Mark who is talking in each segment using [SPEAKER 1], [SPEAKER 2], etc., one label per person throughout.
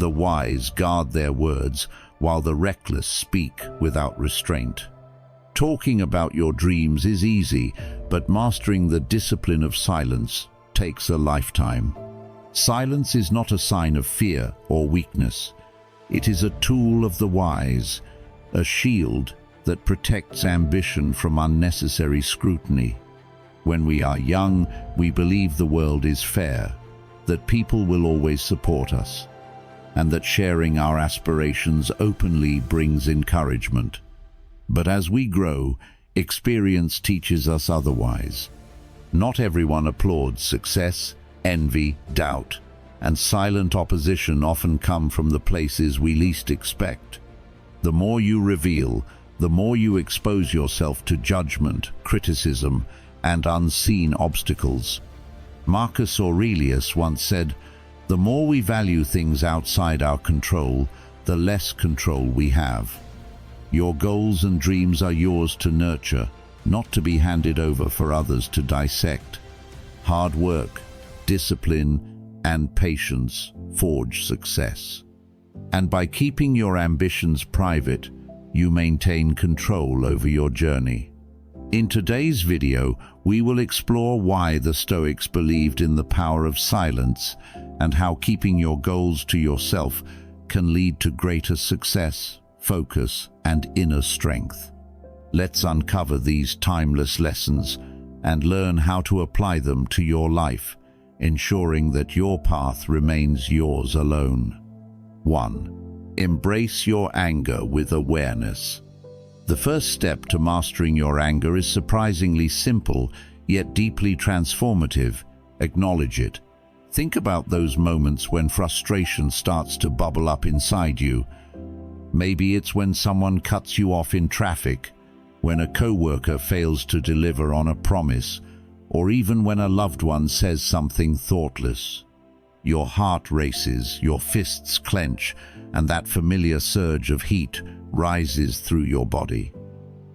[SPEAKER 1] The wise guard their words, while the reckless speak without restraint. Talking about your dreams is easy, but mastering the discipline of silence takes a lifetime. Silence is not a sign of fear or weakness. It is a tool of the wise, a shield that protects ambition from unnecessary scrutiny. When we are young, we believe the world is fair, that people will always support us, and that sharing our aspirations openly brings encouragement. But as we grow, experience teaches us otherwise. Not everyone applauds success. Envy, doubt, and silent opposition often come from the places we least expect. The more you reveal, the more you expose yourself to judgment, criticism, and unseen obstacles. Marcus Aurelius once said, "The more we value things outside our control, the less control we have." Your goals and dreams are yours to nurture, not to be handed over for others to dissect. Hard work, discipline, and patience forge success. And by keeping your ambitions private, you maintain control over your journey. In today's video, we will explore why the Stoics believed in the power of silence and how keeping your goals to yourself can lead to greater success, focus, and inner strength. Let's uncover these timeless lessons and learn how to apply them to your life, ensuring that your path remains yours alone. 1. Embrace your anger with awareness. The first step to mastering your anger is surprisingly simple, yet deeply transformative. Acknowledge it. Think about those moments when frustration starts to bubble up inside you. Maybe it's when someone cuts you off in traffic, when a coworker fails to deliver on a promise, or even when a loved one says something thoughtless. Your heart races, your fists clench, and that familiar surge of heat rises through your body.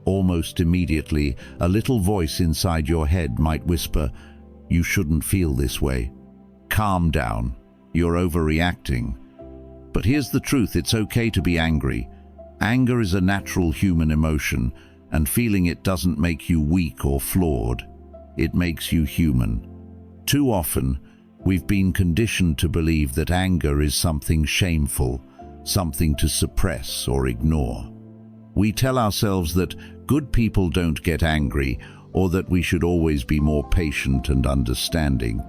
[SPEAKER 1] Almost immediately, a little voice inside your head might whisper, "You shouldn't feel this way. Calm down. You're overreacting." But here's the truth, it's okay to be angry. Anger is a natural human emotion, and feeling it doesn't make you weak or flawed. It makes you human. Too often, we've been conditioned to believe that anger is something shameful, something to suppress or ignore. We tell ourselves that good people don't get angry, or that we should always be more patient and understanding.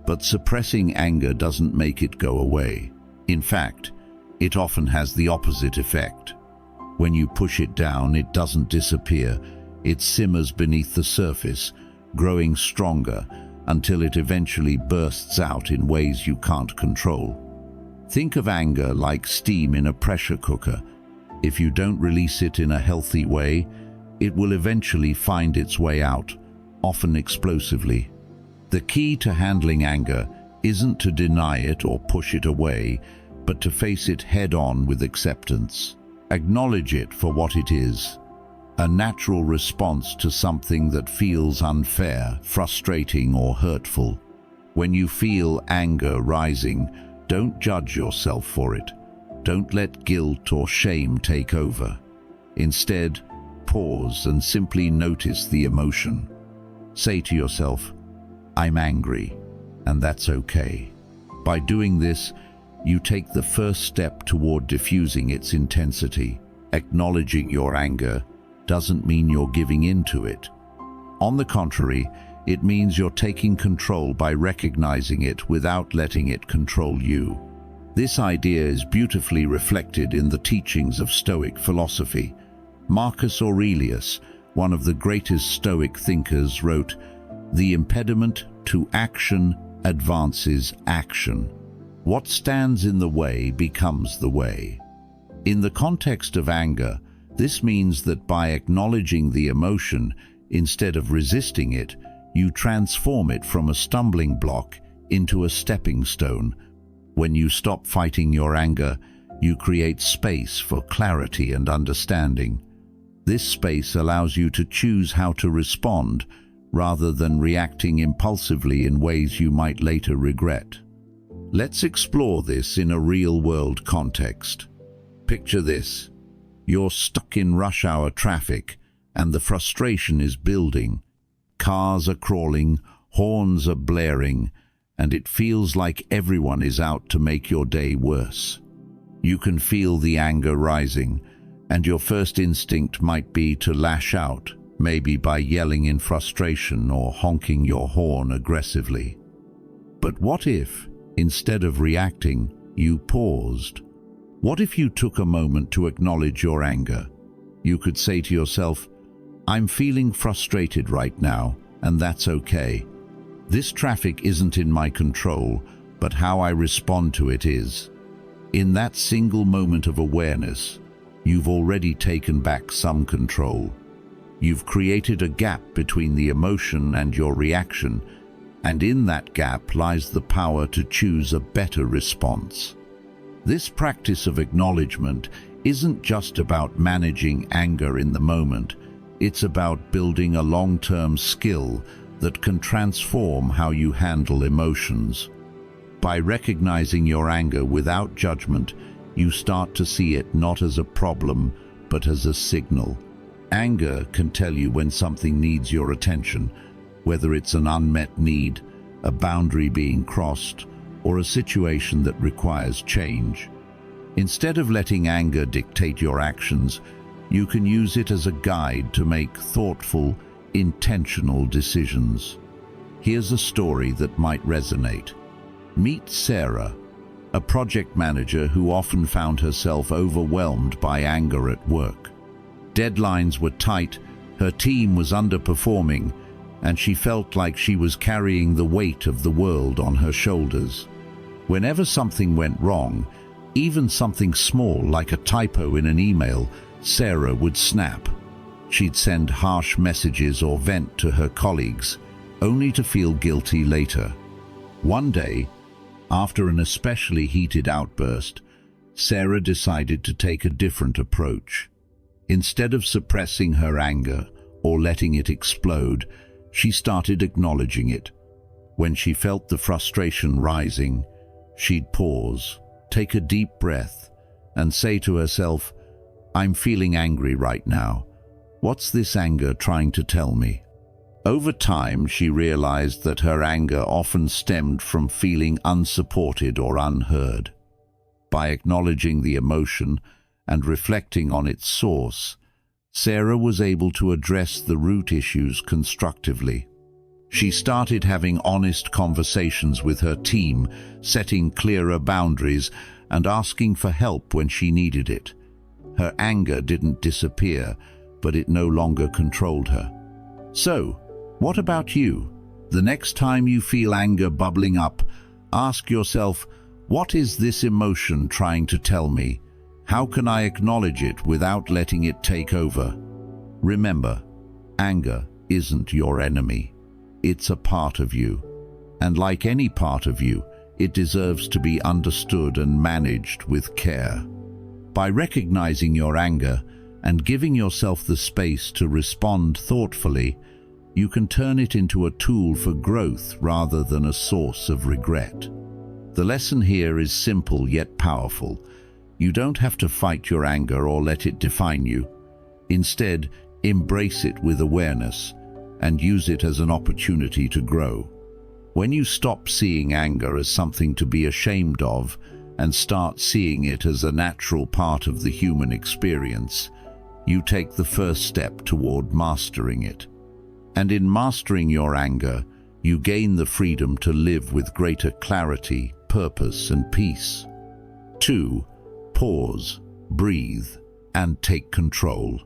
[SPEAKER 1] But suppressing anger doesn't make it go away. In fact, it often has the opposite effect. When you push it down, it doesn't disappear. It simmers beneath the surface, growing stronger until it eventually bursts out in ways you can't control. Think of anger like steam in a pressure cooker. If you don't release it in a healthy way, it will eventually find its way out, often explosively. The key to handling anger isn't to deny it or push it away, but to face it head-on with acceptance. Acknowledge it for what it is, a natural response to something that feels unfair, frustrating, or hurtful. When you feel anger rising, don't judge yourself for it. Don't let guilt or shame take over. Instead, pause and simply notice the emotion. Say to yourself, "I'm angry, and that's okay." By doing this, you take the first step toward diffusing its intensity. Acknowledging your anger doesn't mean you're giving in to it. On the contrary, it means you're taking control by recognizing it without letting it control you. This idea is beautifully reflected in the teachings of Stoic philosophy. Marcus Aurelius, one of the greatest Stoic thinkers, wrote, "The impediment to action advances action. What stands in the way becomes the way." In the context of anger, this means that by acknowledging the emotion, instead of resisting it, you transform it from a stumbling block into a stepping stone. When you stop fighting your anger, you create space for clarity and understanding. This space allows you to choose how to respond, rather than reacting impulsively in ways you might later regret. Let's explore this in a real-world context. Picture this. You're stuck in rush hour traffic, and the frustration is building. Cars are crawling, horns are blaring, and it feels like everyone is out to make your day worse. You can feel the anger rising, and your first instinct might be to lash out, maybe by yelling in frustration or honking your horn aggressively. But what if, instead of reacting, you paused? What if you took a moment to acknowledge your anger? You could say to yourself, "I'm feeling frustrated right now, and that's okay. This traffic isn't in my control, but how I respond to it is." In that single moment of awareness, you've already taken back some control. You've created a gap between the emotion and your reaction, and in that gap lies the power to choose a better response. This practice of acknowledgement isn't just about managing anger in the moment, it's about building a long-term skill that can transform how you handle emotions. By recognizing your anger without judgment, you start to see it not as a problem, but as a signal. Anger can tell you when something needs your attention, whether it's an unmet need, a boundary being crossed, or a situation that requires change. Instead of letting anger dictate your actions, you can use it as a guide to make thoughtful, intentional decisions. Here's a story that might resonate. Meet Sarah, a project manager who often found herself overwhelmed by anger at work. Deadlines were tight, her team was underperforming, and she felt like she was carrying the weight of the world on her shoulders. Whenever something went wrong, even something small like a typo in an email, Sarah would snap. She'd send harsh messages or vent to her colleagues, only to feel guilty later. One day, after an especially heated outburst, Sarah decided to take a different approach. Instead of suppressing her anger or letting it explode, she started acknowledging it. When she felt the frustration rising, she'd pause, take a deep breath, and say to herself, "I'm feeling angry right now. What's this anger trying to tell me?" Over time, she realized that her anger often stemmed from feeling unsupported or unheard. By acknowledging the emotion and reflecting on its source, Sarah was able to address the root issues constructively. She started having honest conversations with her team, setting clearer boundaries and asking for help when she needed it. Her anger didn't disappear, but it no longer controlled her. So, what about you? The next time you feel anger bubbling up, ask yourself, what is this emotion trying to tell me? How can I acknowledge it without letting it take over? Remember, anger isn't your enemy. It's a part of you. And like any part of you, it deserves to be understood and managed with care. By recognizing your anger and giving yourself the space to respond thoughtfully, you can turn it into a tool for growth rather than a source of regret. The lesson here is simple yet powerful. You don't have to fight your anger or let it define you. Instead, embrace it with awareness and use it as an opportunity to grow. When you stop seeing anger as something to be ashamed of and start seeing it as a natural part of the human experience, you take the first step toward mastering it. And in mastering your anger, you gain the freedom to live with greater clarity, purpose, and peace. 2. Pause, breathe, and take control.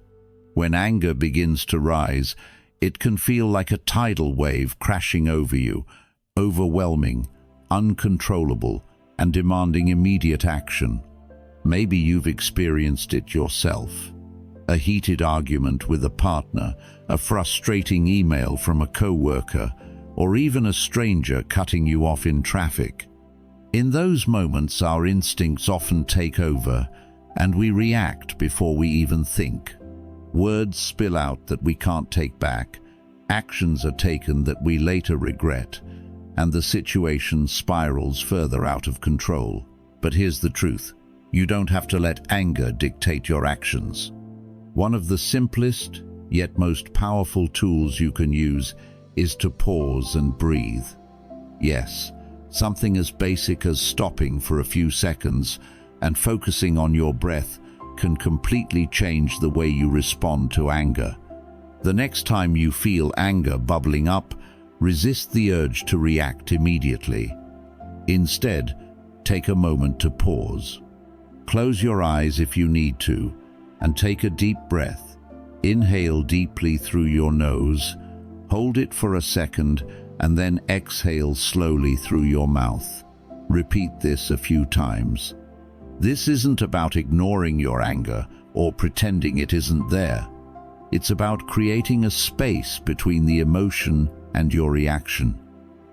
[SPEAKER 1] When anger begins to rise, it can feel like a tidal wave crashing over you, overwhelming, uncontrollable, and demanding immediate action. Maybe you've experienced it yourself. A heated argument with a partner, a frustrating email from a coworker, or even a stranger cutting you off in traffic. In those moments, our instincts often take over, and we react before we even think. Words spill out that we can't take back, actions are taken that we later regret, and the situation spirals further out of control. But here's the truth. You don't have to let anger dictate your actions. One of the simplest, yet most powerful tools you can use is to pause and breathe. Yes, something as basic as stopping for a few seconds and focusing on your breath can completely change the way you respond to anger. The next time you feel anger bubbling up, resist the urge to react immediately. Instead, take a moment to pause. Close your eyes if you need to, and take a deep breath. Inhale deeply through your nose, hold it for a second, and then exhale slowly through your mouth. Repeat this a few times. This isn't about ignoring your anger or pretending it isn't there. It's about creating a space between the emotion and your reaction.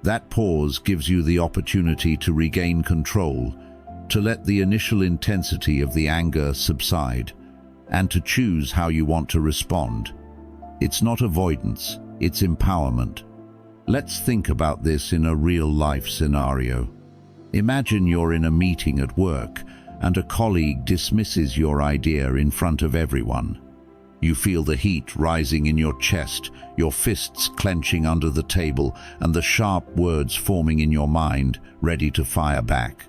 [SPEAKER 1] That pause gives you the opportunity to regain control, to let the initial intensity of the anger subside, and to choose how you want to respond. It's not avoidance, it's empowerment. Let's think about this in a real-life scenario. Imagine you're in a meeting at work and a colleague dismisses your idea in front of everyone. You feel the heat rising in your chest, your fists clenching under the table, and the sharp words forming in your mind, ready to fire back.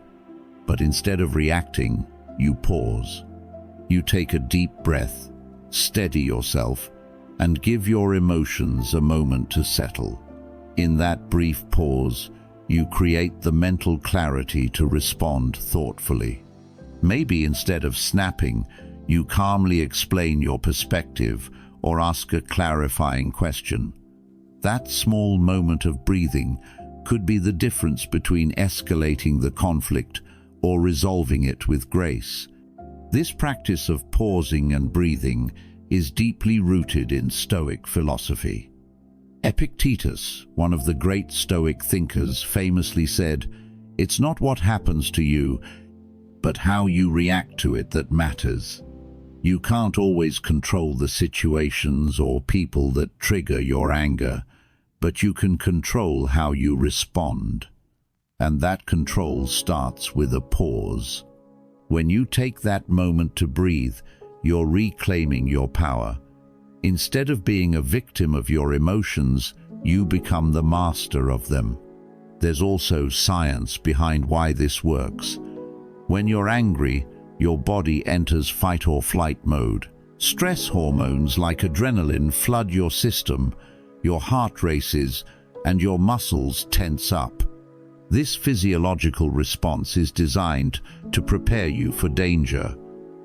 [SPEAKER 1] But instead of reacting, you pause. You take a deep breath, steady yourself, and give your emotions a moment to settle. In that brief pause, you create the mental clarity to respond thoughtfully. Maybe instead of snapping, you calmly explain your perspective or ask a clarifying question. That small moment of breathing could be the difference between escalating the conflict or resolving it with grace. This practice of pausing and breathing is deeply rooted in Stoic philosophy. Epictetus, one of the great Stoic thinkers, famously said, "It's not what happens to you, but how you react to it that matters." You can't always control the situations or people that trigger your anger, but you can control how you respond. And that control starts with a pause. When you take that moment to breathe, you're reclaiming your power. Instead of being a victim of your emotions, you become the master of them. There's also science behind why this works. When you're angry, your body enters fight or flight mode. Stress hormones like adrenaline flood your system, your heart races, and your muscles tense up. This physiological response is designed to prepare you for danger.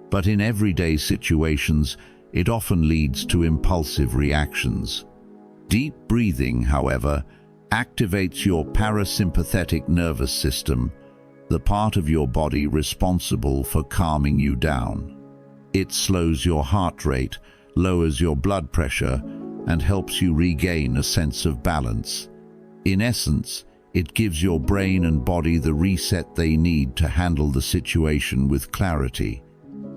[SPEAKER 1] But in everyday situations, it often leads to impulsive reactions. Deep breathing, however, activates your parasympathetic nervous system, the part of your body responsible for calming you down. It slows your heart rate, lowers your blood pressure, and helps you regain a sense of balance. In essence, it gives your brain and body the reset they need to handle the situation with clarity.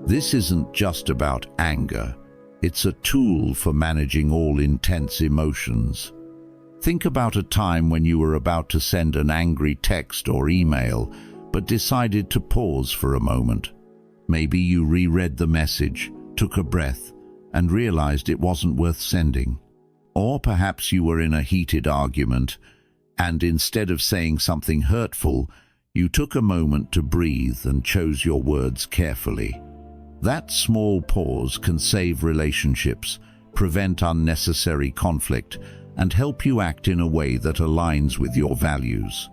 [SPEAKER 1] This isn't just about anger. It's a tool for managing all intense emotions. Think about a time when you were about to send an angry text or email, but decided to pause for a moment. Maybe you reread the message, took a breath, and realized it wasn't worth sending. Or perhaps you were in a heated argument, and instead of saying something hurtful, you took a moment to breathe and chose your words carefully. That small pause can save relationships, prevent unnecessary conflict, and help you act in a way that aligns with your values.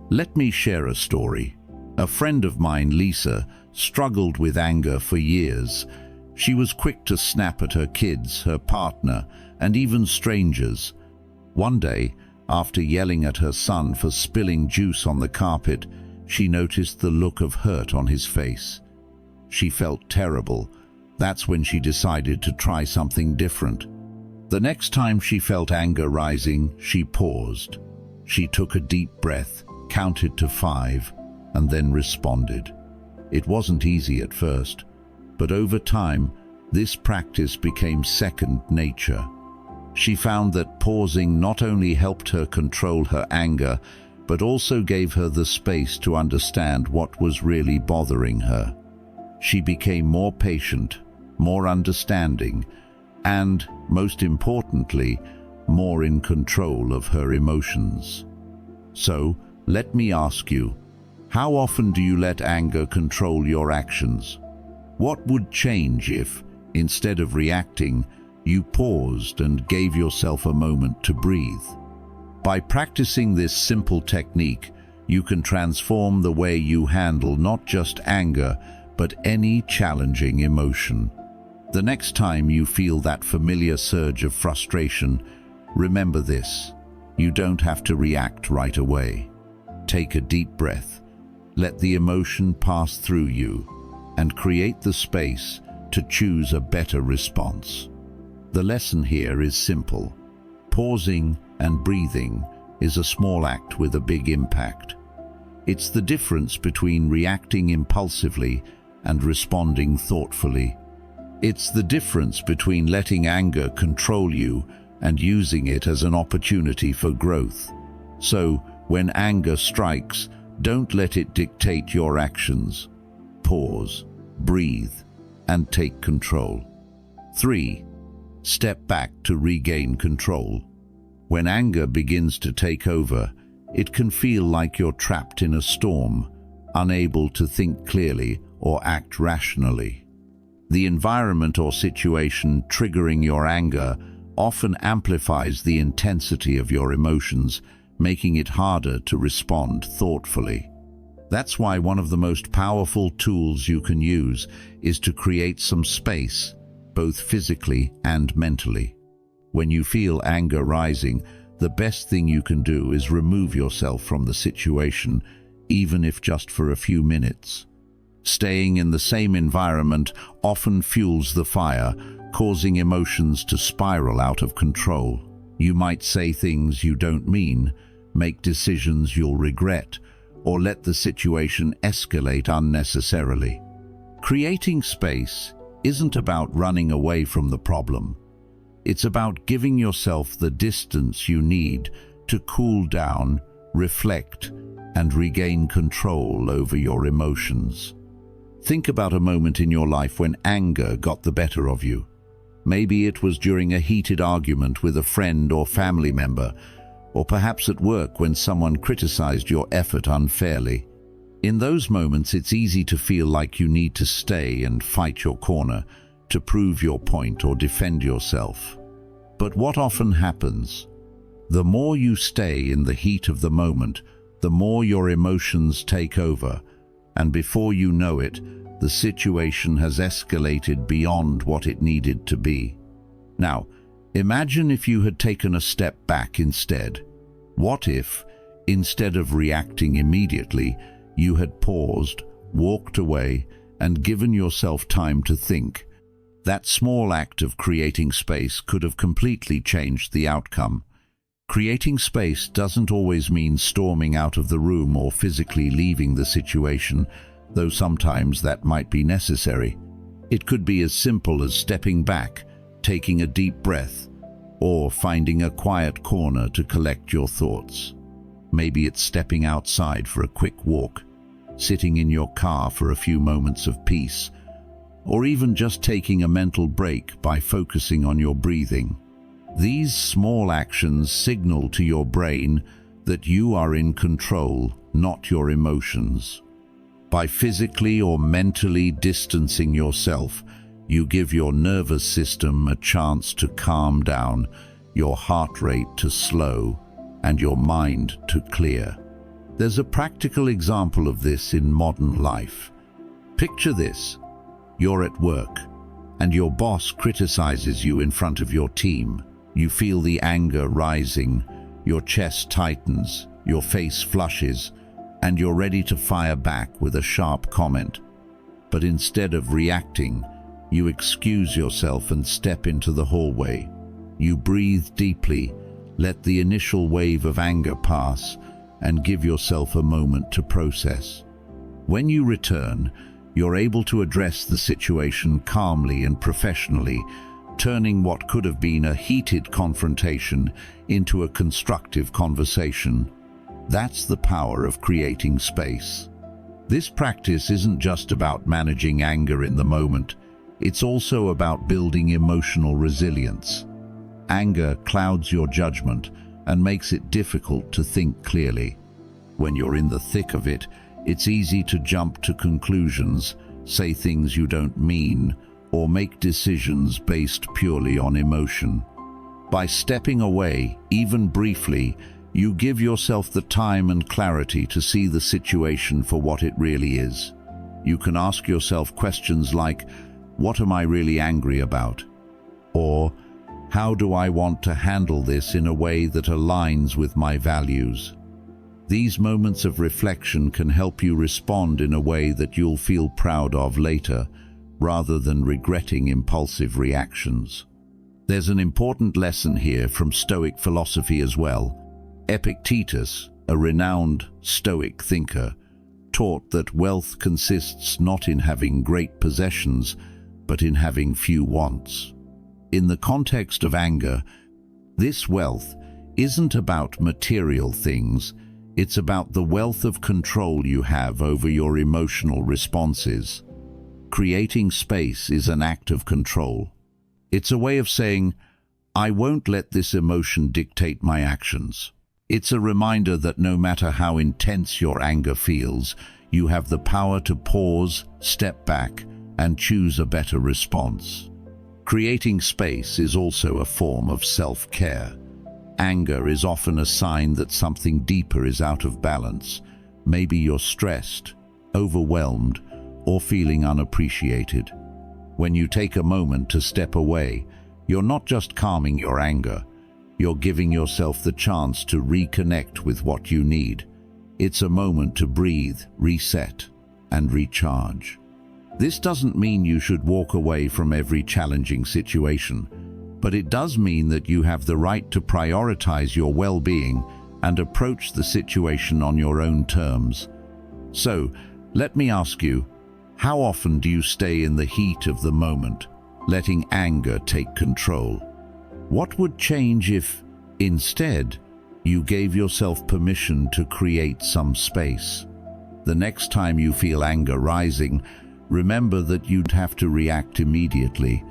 [SPEAKER 1] Let me share a story. A friend of mine, Lisa, struggled with anger for years. She was quick to snap at her kids, her partner, and even strangers. One day, after yelling at her son for spilling juice on the carpet, she noticed the look of hurt on his face. She felt terrible. That's when she decided to try something different. The next time she felt anger rising, she paused. She took a deep breath, counted to 5, and then responded. It wasn't easy at first, but over time, this practice became second nature. She found that pausing not only helped her control her anger, but also gave her the space to understand what was really bothering her. She became more patient, more understanding, and, most importantly, more in control of her emotions. So, let me ask you, how often do you let anger control your actions? What would change if, instead of reacting, you paused and gave yourself a moment to breathe? By practicing this simple technique, you can transform the way you handle not just anger, but any challenging emotion. The next time you feel that familiar surge of frustration, remember this: you don't have to react right away. Take a deep breath, let the emotion pass through you, and create the space to choose a better response. The lesson here is simple. Pausing and breathing is a small act with a big impact. It's the difference between reacting impulsively and responding thoughtfully. It's the difference between letting anger control you and using it as an opportunity for growth. So, when anger strikes, don't let it dictate your actions. Pause, breathe, and take control. 3. Step back to regain control. When anger begins to take over, it can feel like you're trapped in a storm, unable to think clearly or act rationally. The environment or situation triggering your anger often amplifies the intensity of your emotions, making it harder to respond thoughtfully. That's why one of the most powerful tools you can use is to create some space, both physically and mentally. When you feel anger rising, the best thing you can do is remove yourself from the situation, even if just for a few minutes. Staying in the same environment often fuels the fire, causing emotions to spiral out of control. You might say things you don't mean, make decisions you'll regret, or let the situation escalate unnecessarily. Creating space isn't about running away from the problem. It's about giving yourself the distance you need to cool down, reflect, and regain control over your emotions. Think about a moment in your life when anger got the better of you. Maybe it was during a heated argument with a friend or family member, or perhaps at work when someone criticized your effort unfairly. In those moments, it's easy to feel like you need to stay and fight your corner, to prove your point or defend yourself. But what often happens? The more you stay in the heat of the moment, the more your emotions take over, and before you know it, the situation has escalated beyond what it needed to be. Now, imagine if you had taken a step back instead. What if, instead of reacting immediately, you had paused, walked away, and given yourself time to think? That small act of creating space could have completely changed the outcome. Creating space doesn't always mean storming out of the room or physically leaving the situation, though sometimes that might be necessary. It could be as simple as stepping back, taking a deep breath, or finding a quiet corner to collect your thoughts. Maybe it's stepping outside for a quick walk, sitting in your car for a few moments of peace, or even just taking a mental break by focusing on your breathing. These small actions signal to your brain that you are in control, not your emotions. By physically or mentally distancing yourself, you give your nervous system a chance to calm down, your heart rate to slow, and your mind to clear. There's a practical example of this in modern life. Picture this. You're at work, and your boss criticizes you in front of your team. You feel the anger rising, your chest tightens, your face flushes, and you're ready to fire back with a sharp comment. But instead of reacting, you excuse yourself and step into the hallway. You breathe deeply, let the initial wave of anger pass, and give yourself a moment to process. When you return, you're able to address the situation calmly and professionally, turning what could have been a heated confrontation into a constructive conversation. That's the power of creating space. This practice isn't just about managing anger in the moment, it's also about building emotional resilience. Anger clouds your judgment and makes it difficult to think clearly. When you're in the thick of it, it's easy to jump to conclusions, say things you don't mean, or make decisions based purely on emotion. By stepping away, even briefly, you give yourself the time and clarity to see the situation for what it really is. You can ask yourself questions like, what am I really angry about? Or, how do I want to handle this in a way that aligns with my values? These moments of reflection can help you respond in a way that you'll feel proud of later, rather than regretting impulsive reactions. There's an important lesson here from Stoic philosophy as well. Epictetus, a renowned Stoic thinker, taught that wealth consists not in having great possessions, but in having few wants. In the context of anger, this wealth isn't about material things, it's about the wealth of control you have over your emotional responses. Creating space is an act of control. It's a way of saying, I won't let this emotion dictate my actions. It's a reminder that no matter how intense your anger feels, you have the power to pause, step back, and choose a better response. Creating space is also a form of self-care. Anger is often a sign that something deeper is out of balance. Maybe you're stressed, overwhelmed, or feeling unappreciated. When you take a moment to step away, you're not just calming your anger, you're giving yourself the chance to reconnect with what you need. It's a moment to breathe, reset, and recharge. This doesn't mean you should walk away from every challenging situation, but it does mean that you have the right to prioritize your well-being and approach the situation on your own terms. So, let me ask you, how often do you stay in the heat of the moment, letting anger take control? What would change if, instead, you gave yourself permission to create some space? The next time you feel anger rising, remember that you'd have to react immediately.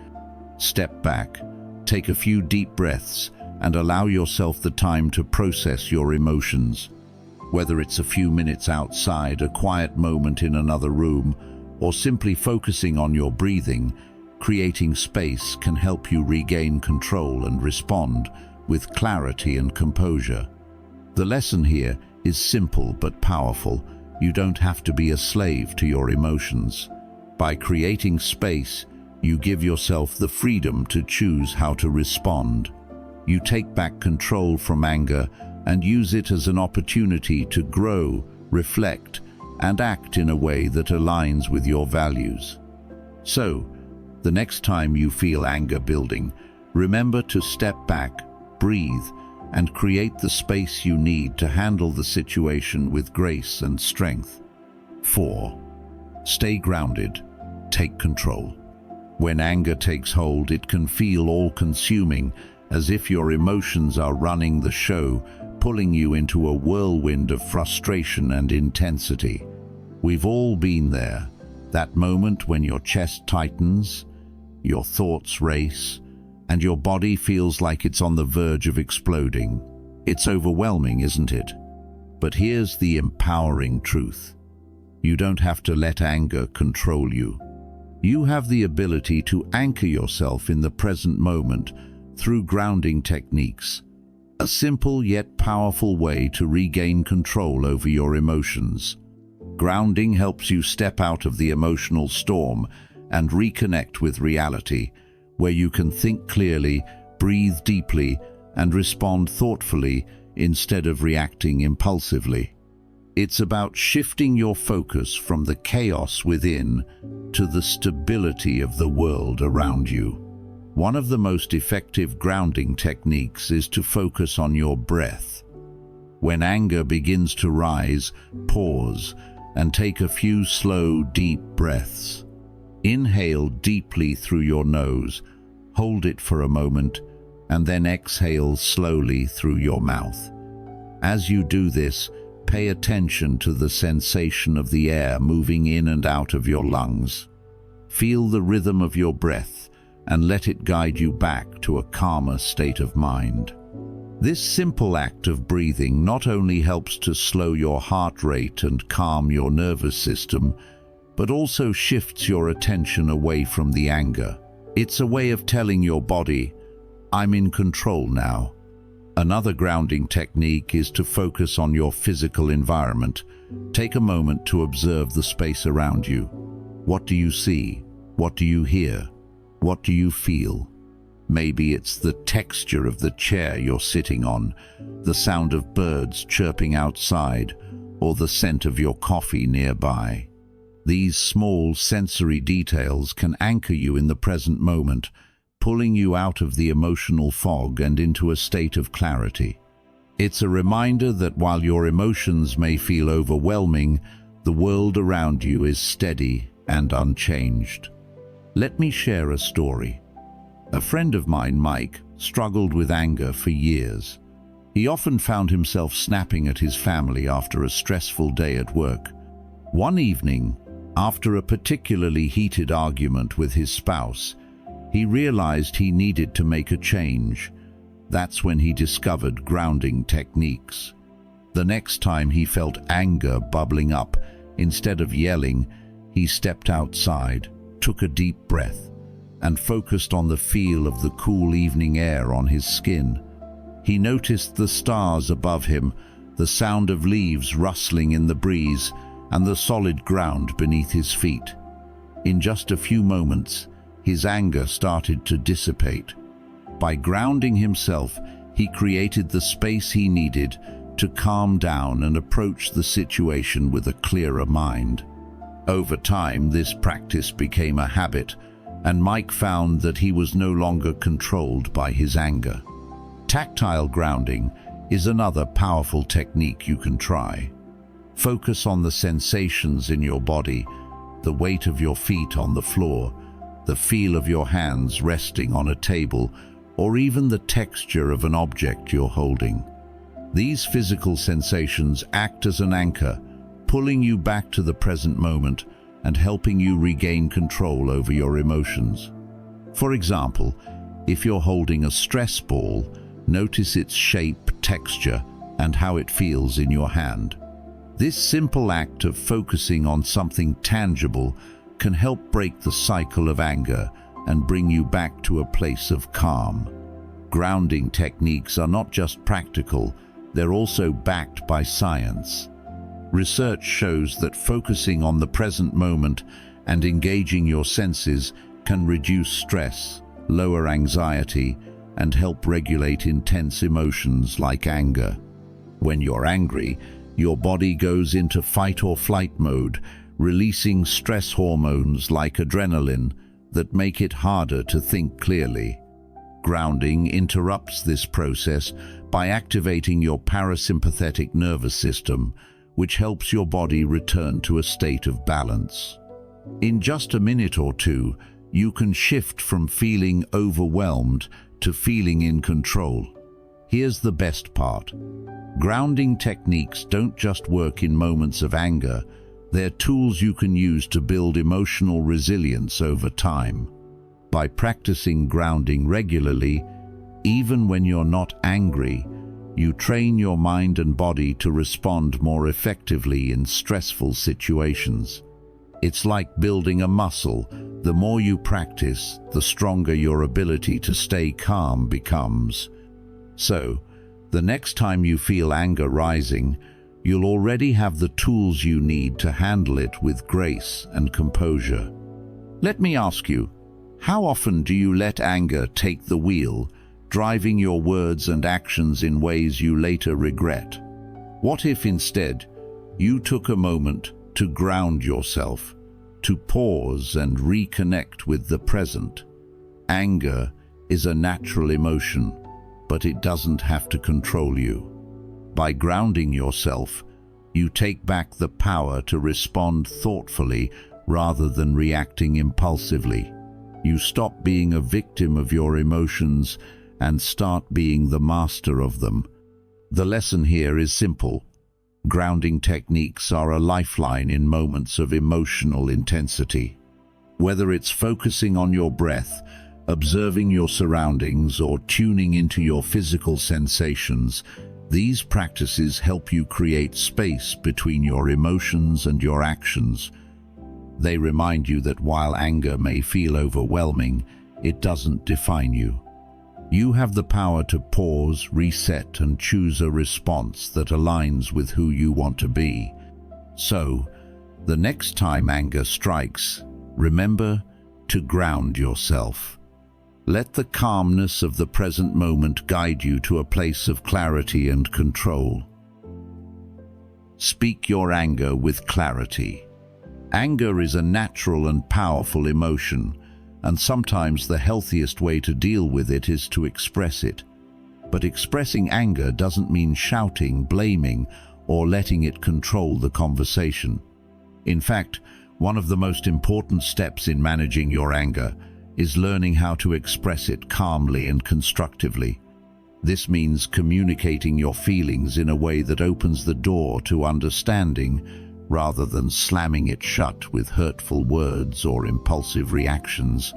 [SPEAKER 1] Step back, take a few deep breaths, and allow yourself the time to process your emotions. Whether it's a few minutes outside, a quiet moment in another room, or simply focusing on your breathing, creating space can help you regain control and respond with clarity and composure. The lesson here is simple but powerful. You don't have to be a slave to your emotions. By creating space, you give yourself the freedom to choose how to respond. You take back control from anger and use it as an opportunity to grow, reflect, and act in a way that aligns with your values. So, the next time you feel anger building, remember to step back, breathe, and create the space you need to handle the situation with grace and strength. 4. Stay grounded. Take control. When anger takes hold, it can feel all-consuming, as if your emotions are running the show, pulling you into a whirlwind of frustration and intensity. We've all been there, that moment when your chest tightens, your thoughts race, and your body feels like it's on the verge of exploding. It's overwhelming, isn't it? But here's the empowering truth. You don't have to let anger control you. You have the ability to anchor yourself in the present moment through grounding techniques, a simple yet powerful way to regain control over your emotions. Grounding helps you step out of the emotional storm and reconnect with reality, where you can think clearly, breathe deeply, and respond thoughtfully instead of reacting impulsively. It's about shifting your focus from the chaos within to the stability of the world around you. One of the most effective grounding techniques is to focus on your breath. When anger begins to rise, pause and take a few slow, deep breaths. Inhale deeply through your nose, hold it for a moment, and then exhale slowly through your mouth. As you do this, Pay attention to the sensation of the air moving in and out of your lungs. Feel the rhythm of your breath and let it guide you back to a calmer state of mind. This simple act of breathing not only helps to slow your heart rate and calm your nervous system, but also shifts your attention away from the anger. It's a way of telling your body, "I'm in control now." Another grounding technique is to focus on your physical environment. Take a moment to observe the space around you. What do you see? What do you hear? What do you feel? Maybe it's the texture of the chair you're sitting on, the sound of birds chirping outside, or the scent of your coffee nearby. These small sensory details can anchor you in the present moment, pulling you out of the emotional fog and into a state of clarity. It's a reminder that while your emotions may feel overwhelming, the world around you is steady and unchanged. Let me share a story. A friend of mine, Mike, struggled with anger for years. He often found himself snapping at his family after a stressful day at work. One evening, after a particularly heated argument with his spouse, he realized he needed to make a change. That's when he discovered grounding techniques. The next time he felt anger bubbling up, instead of yelling, he stepped outside, took a deep breath, and focused on the feel of the cool evening air on his skin. He noticed the stars above him, the sound of leaves rustling in the breeze, and the solid ground beneath his feet. In just a few moments, his anger started to dissipate. By grounding himself, he created the space he needed to calm down and approach the situation with a clearer mind. Over time, this practice became a habit, and Mike found that he was no longer controlled by his anger. Tactile grounding is another powerful technique you can try. Focus on the sensations in your body, the weight of your feet on the floor, the feel of your hands resting on a table, or even the texture of an object you're holding. These physical sensations act as an anchor, pulling you back to the present moment and helping you regain control over your emotions. For example, if you're holding a stress ball, notice its shape, texture, and how it feels in your hand. This simple act of focusing on something tangible can help break the cycle of anger and bring you back to a place of calm. Grounding techniques are not just practical, they're also backed by science. Research shows that focusing on the present moment and engaging your senses can reduce stress, lower anxiety, and help regulate intense emotions like anger. When you're angry, your body goes into fight or flight mode, releasing stress hormones like adrenaline that make it harder to think clearly. Grounding interrupts this process by activating your parasympathetic nervous system, which helps your body return to a state of balance. In just a minute or two, you can shift from feeling overwhelmed to feeling in control. Here's the best part. Grounding techniques don't just work in moments of anger, they're tools you can use to build emotional resilience over time. By practicing grounding regularly, even when you're not angry, you train your mind and body to respond more effectively in stressful situations. It's like building a muscle. The more you practice, the stronger your ability to stay calm becomes. So, the next time you feel anger rising, you'll already have the tools you need to handle it with grace and composure. Let me ask you, how often do you let anger take the wheel, driving your words and actions in ways you later regret? What if instead you took a moment to ground yourself, to pause and reconnect with the present? Anger is a natural emotion, but it doesn't have to control you. By grounding yourself, you take back the power to respond thoughtfully rather than reacting impulsively. You stop being a victim of your emotions and start being the master of them. The lesson here is simple. Grounding techniques are a lifeline in moments of emotional intensity. Whether it's focusing on your breath, observing your surroundings, or tuning into your physical sensations, these practices help you create space between your emotions and your actions. They remind you that while anger may feel overwhelming, it doesn't define you. You have the power to pause, reset, and choose a response that aligns with who you want to be. So, the next time anger strikes, remember to ground yourself. Let the calmness of the present moment guide you to a place of clarity and control. Speak your anger with clarity. Anger is a natural and powerful emotion, and sometimes the healthiest way to deal with it is to express it. But expressing anger doesn't mean shouting, blaming, or letting it control the conversation. In fact, one of the most important steps in managing your anger is learning how to express it calmly and constructively. This means communicating your feelings in a way that opens the door to understanding, rather than slamming it shut with hurtful words or impulsive reactions.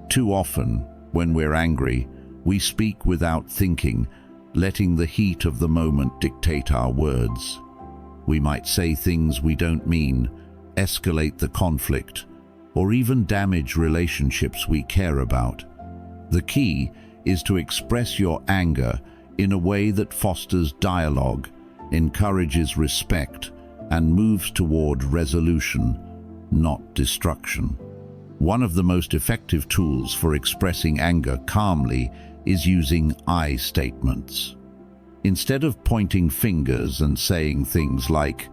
[SPEAKER 1] Too often, when we're angry, we speak without thinking, letting the heat of the moment dictate our words. We might say things we don't mean, escalate the conflict, or even damage relationships we care about. The key is to express your anger in a way that fosters dialogue, encourages respect, and moves toward resolution, not destruction. One of the most effective tools for expressing anger calmly is using I statements. Instead of pointing fingers and saying things like,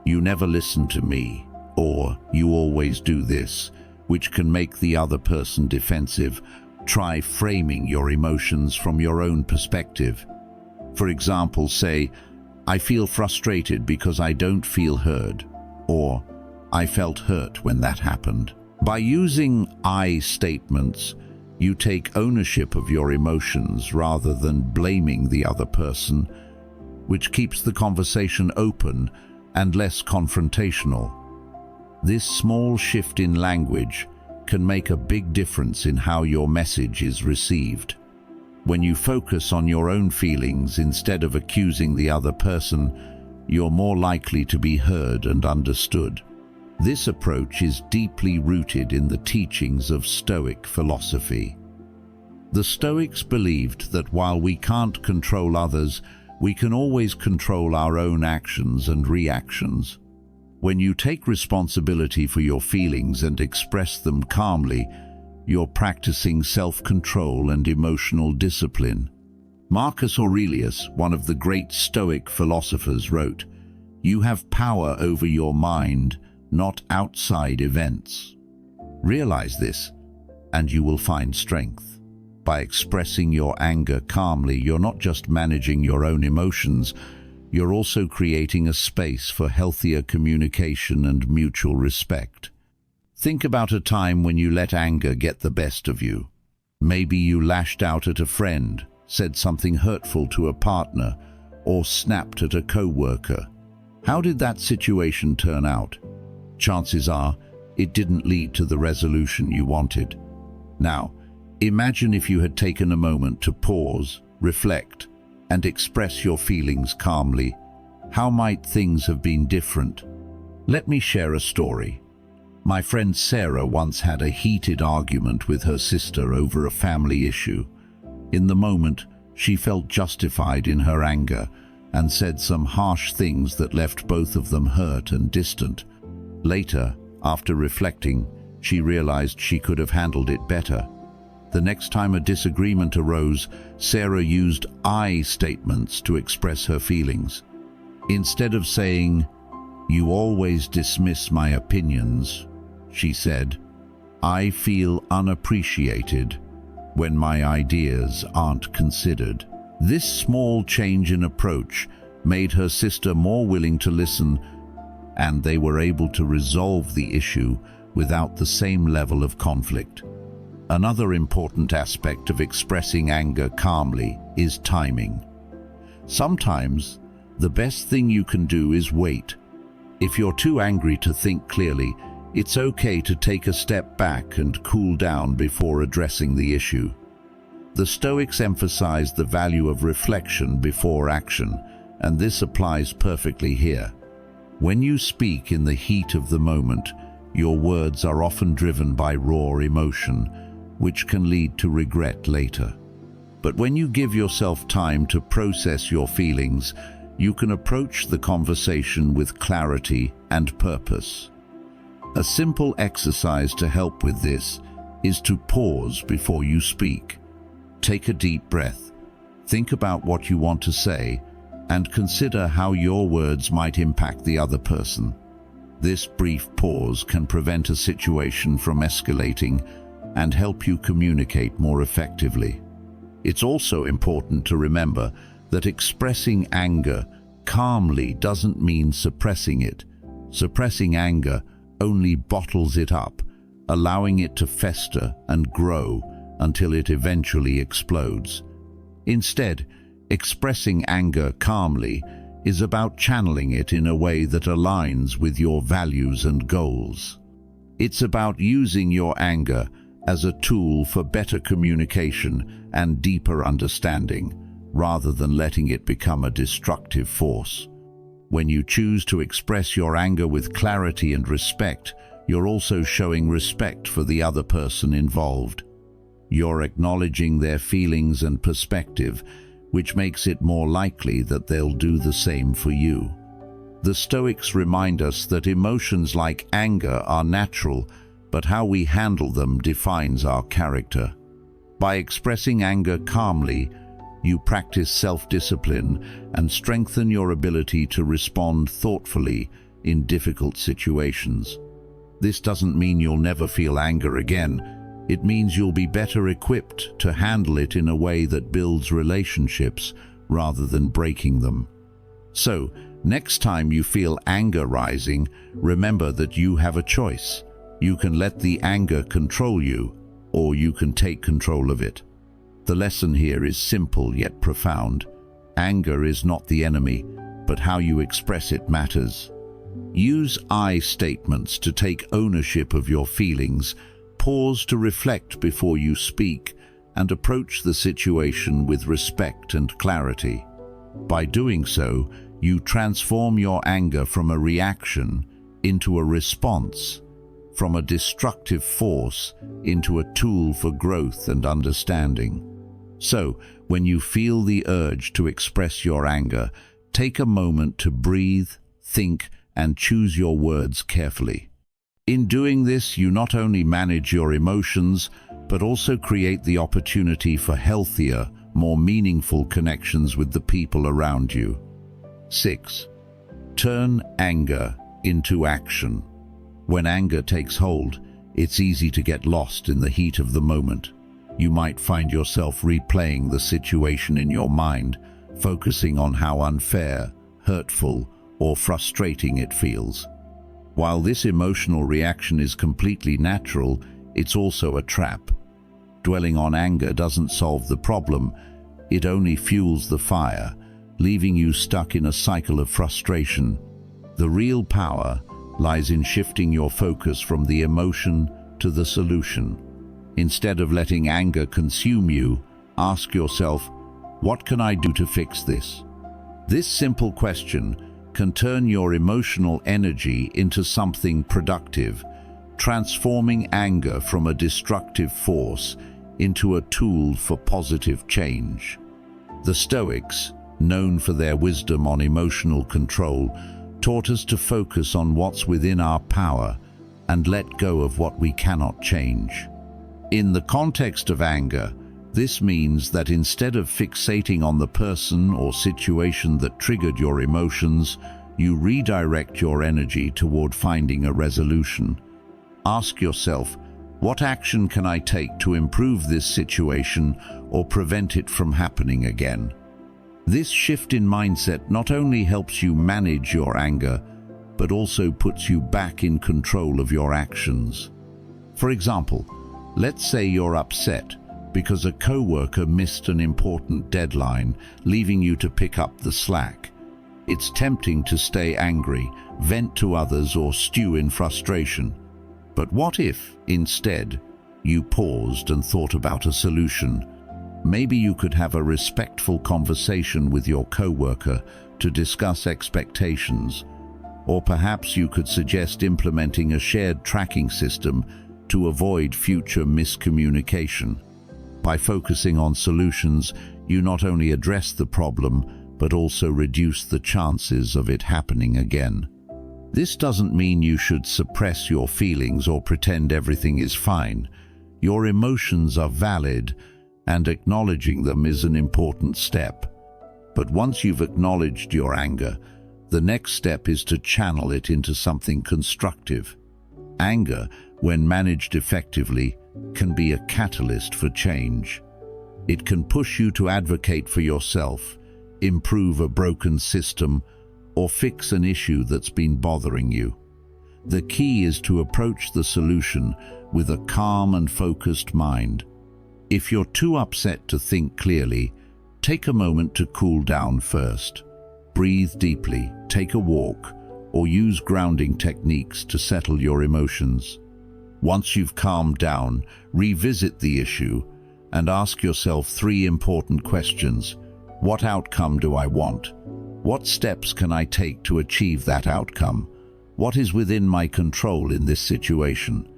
[SPEAKER 1] "You never listen to me," or "You always do this," which can make the other person defensive, try framing your emotions from your own perspective. For example, say, "I feel frustrated because I don't feel heard," or "I felt hurt when that happened." By using I statements, you take ownership of your emotions rather than blaming the other person, which keeps the conversation open and less confrontational. This small shift in language can make a big difference in how your message is received. When you focus on your own feelings instead of accusing the other person, you're more likely to be heard and understood. This approach is deeply rooted in the teachings of Stoic philosophy. The Stoics believed that while we can't control others, we can always control our own actions and reactions. When you take responsibility for your feelings and express them calmly, you're practicing self-control and emotional discipline. Marcus Aurelius, one of the great Stoic philosophers, wrote, "You have power over your mind, not outside events." Realize this, and you will find strength. By expressing your anger calmly, you're not just managing your own emotions, you're also creating a space for healthier communication and mutual respect. Think about a time when you let anger get the best of you. Maybe you lashed out at a friend, said something hurtful to a partner, or snapped at a co-worker. How did that situation turn out? Chances are, it didn't lead to the resolution you wanted. Now, imagine if you had taken a moment to pause, reflect, and express your feelings calmly. How might things have been different? Let me share a story. My friend Sarah once had a heated argument with her sister over a family issue. In the moment, she felt justified in her anger and said some harsh things that left both of them hurt and distant. Later, after reflecting, she realized she could have handled it better. The next time a disagreement arose, Sarah used I statements to express her feelings. Instead of saying, "You always dismiss my opinions," she said, "I feel unappreciated when my ideas aren't considered." This small change in approach made her sister more willing to listen, and they were able to resolve the issue without the same level of conflict. Another important aspect of expressing anger calmly is timing. Sometimes, The best thing you can do is wait. If you're too angry to think clearly, it's okay to take a step back and cool down before addressing the issue. The Stoics emphasize the value of reflection before action, and this applies perfectly here. When you speak in the heat of the moment, your words are often driven by raw emotion, which can lead to regret later. But when you give yourself time to process your feelings, you can approach the conversation with clarity and purpose. A simple exercise to help with this is to pause before you speak. Take a deep breath, think about what you want to say, and consider how your words might impact the other person. This brief pause can prevent a situation from escalating and help you communicate more effectively. It's also important to remember that expressing anger calmly doesn't mean suppressing it. Suppressing anger only bottles it up, allowing it to fester and grow until it eventually explodes. Instead, expressing anger calmly is about channeling it in a way that aligns with your values and goals. It's about using your anger as a tool for better communication and deeper understanding, rather than letting it become a destructive force. When you choose to express your anger with clarity and respect, you're also showing respect for the other person involved. You're acknowledging their feelings and perspective, which makes it more likely that they'll do the same for you. The Stoics remind us that emotions like anger are natural, but how we handle them defines our character. By expressing anger calmly, you practice self-discipline and strengthen your ability to respond thoughtfully in difficult situations. This doesn't mean you'll never feel anger again. It means you'll be better equipped to handle it in a way that builds relationships rather than breaking them. So, next time you feel anger rising, remember that you have a choice. You can let the anger control you, or you can take control of it. The lesson here is simple yet profound. Anger is not the enemy, but how you express it matters. Use I statements to take ownership of your feelings. Pause to reflect before you speak, and approach the situation with respect and clarity. By doing so, you transform your anger from a reaction into a response, from a destructive force into a tool for growth and understanding. So, when you feel the urge to express your anger, take a moment to breathe, think, and choose your words carefully. In doing this, you not only manage your emotions, but also create the opportunity for healthier, more meaningful connections with the people around you. 6. Turn anger into action. When anger takes hold, it's easy to get lost in the heat of the moment. You might find yourself replaying the situation in your mind, focusing on how unfair, hurtful, or frustrating it feels. While this emotional reaction is completely natural, it's also a trap. Dwelling on anger doesn't solve the problem, it only fuels the fire, leaving you stuck in a cycle of frustration. The real power lies in shifting your focus from the emotion to the solution. Instead of letting anger consume you, ask yourself, what can I do to fix this? This simple question can turn your emotional energy into something productive, transforming anger from a destructive force into a tool for positive change. The Stoics, known for their wisdom on emotional control, taught us to focus on what's within our power and let go of what we cannot change. In the context of anger, this means that instead of fixating on the person or situation that triggered your emotions, you redirect your energy toward finding a resolution. Ask yourself, what action can I take to improve this situation or prevent it from happening again? This shift in mindset not only helps you manage your anger, but also puts you back in control of your actions. For example, let's say you're upset because a coworker missed an important deadline, leaving you to pick up the slack. It's tempting to stay angry, vent to others, or stew in frustration. But what if, instead, you paused and thought about a solution? Maybe you could have a respectful conversation with your coworker to discuss expectations, or perhaps you could suggest implementing a shared tracking system to avoid future miscommunication. By focusing on solutions, you not only address the problem, but also reduce the chances of it happening again. This doesn't mean you should suppress your feelings or pretend everything is fine. Your emotions are valid, and acknowledging them is an important step. But once you've acknowledged your anger, the next step is to channel it into something constructive. Anger, when managed effectively, can be a catalyst for change. It can push you to advocate for yourself, improve a broken system, or fix an issue that's been bothering you. The key is to approach the solution with a calm and focused mind. If you're too upset to think clearly, take a moment to cool down first. Breathe deeply, take a walk, or use grounding techniques to settle your emotions. Once you've calmed down, revisit the issue and ask yourself 3 important questions. What outcome do I want? What steps can I take to achieve that outcome? What is within my control in this situation?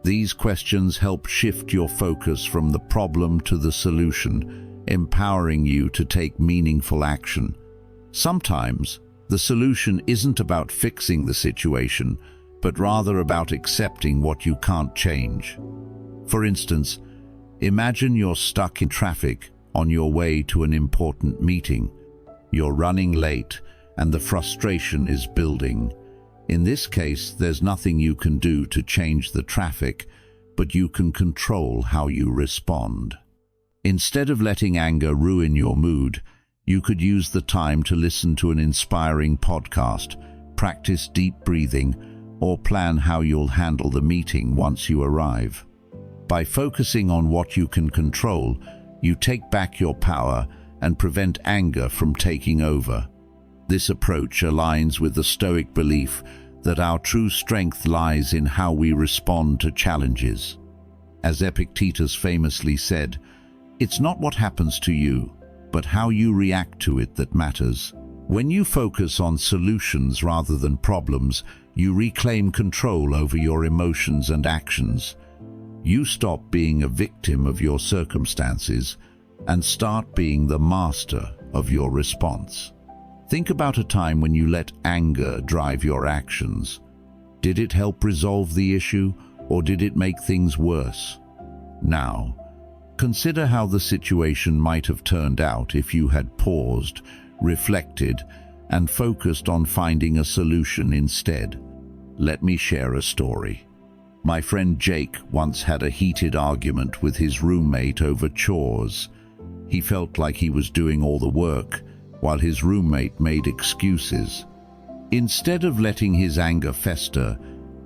[SPEAKER 1] These questions help shift your focus from the problem to the solution, empowering you to take meaningful action. Sometimes, the solution isn't about fixing the situation, but rather about accepting what you can't change. For instance, imagine you're stuck in traffic on your way to an important meeting. You're running late, and the frustration is building. In this case, there's nothing you can do to change the traffic, but you can control how you respond. Instead of letting anger ruin your mood, you could use the time to listen to an inspiring podcast, practice deep breathing, or plan how you'll handle the meeting once you arrive. By focusing on what you can control, you take back your power and prevent anger from taking over. This approach aligns with the Stoic belief that our true strength lies in how we respond to challenges. As Epictetus famously said, "It's not what happens to you, but how you react to it that matters." When you focus on solutions rather than problems, you reclaim control over your emotions and actions. You stop being a victim of your circumstances and start being the master of your response. Think about a time when you let anger drive your actions. Did it help resolve the issue, or did it make things worse? Now, consider how the situation might have turned out if you had paused, reflected, and focused on finding a solution instead. Let me share a story. My friend Jake once had a heated argument with his roommate over chores. He felt like he was doing all the work, while his roommate made excuses. Instead of letting his anger fester,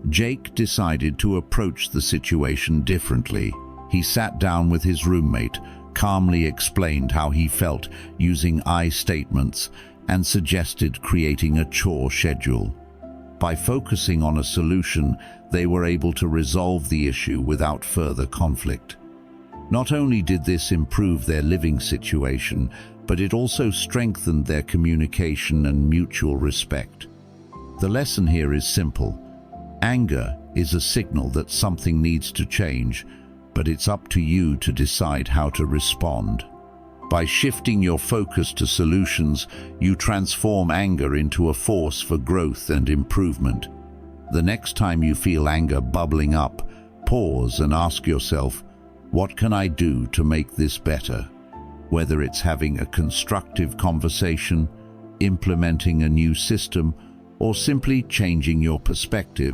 [SPEAKER 1] Jake decided to approach the situation differently. He sat down with his roommate, calmly explained how he felt using I statements, and suggested creating a chore schedule. By focusing on a solution, they were able to resolve the issue without further conflict. Not only did this improve their living situation, but it also strengthened their communication and mutual respect. The lesson here is simple. Anger is a signal that something needs to change, but it's up to you to decide how to respond. By shifting your focus to solutions, you transform anger into a force for growth and improvement. The next time you feel anger bubbling up, pause and ask yourself, what can I do to make this better? Whether it's having a constructive conversation, implementing a new system, or simply changing your perspective,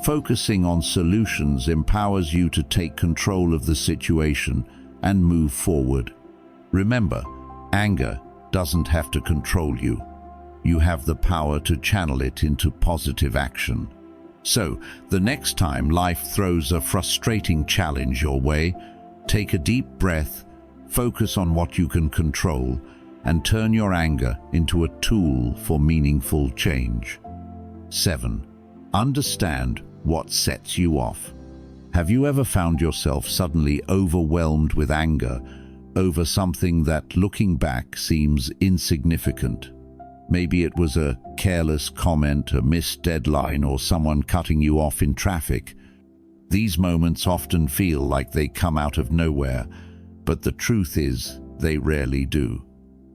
[SPEAKER 1] focusing on solutions empowers you to take control of the situation and move forward. Remember, anger doesn't have to control you. You have the power to channel it into positive action. So, the next time life throws a frustrating challenge your way, take a deep breath, focus on what you can control, and turn your anger into a tool for meaningful change. 7. Understand what sets you off. Have you ever found yourself suddenly overwhelmed with anger over something that, looking back, seems insignificant? Maybe it was a careless comment, a missed deadline, or someone cutting you off in traffic. These moments often feel like they come out of nowhere, but the truth is, they rarely do.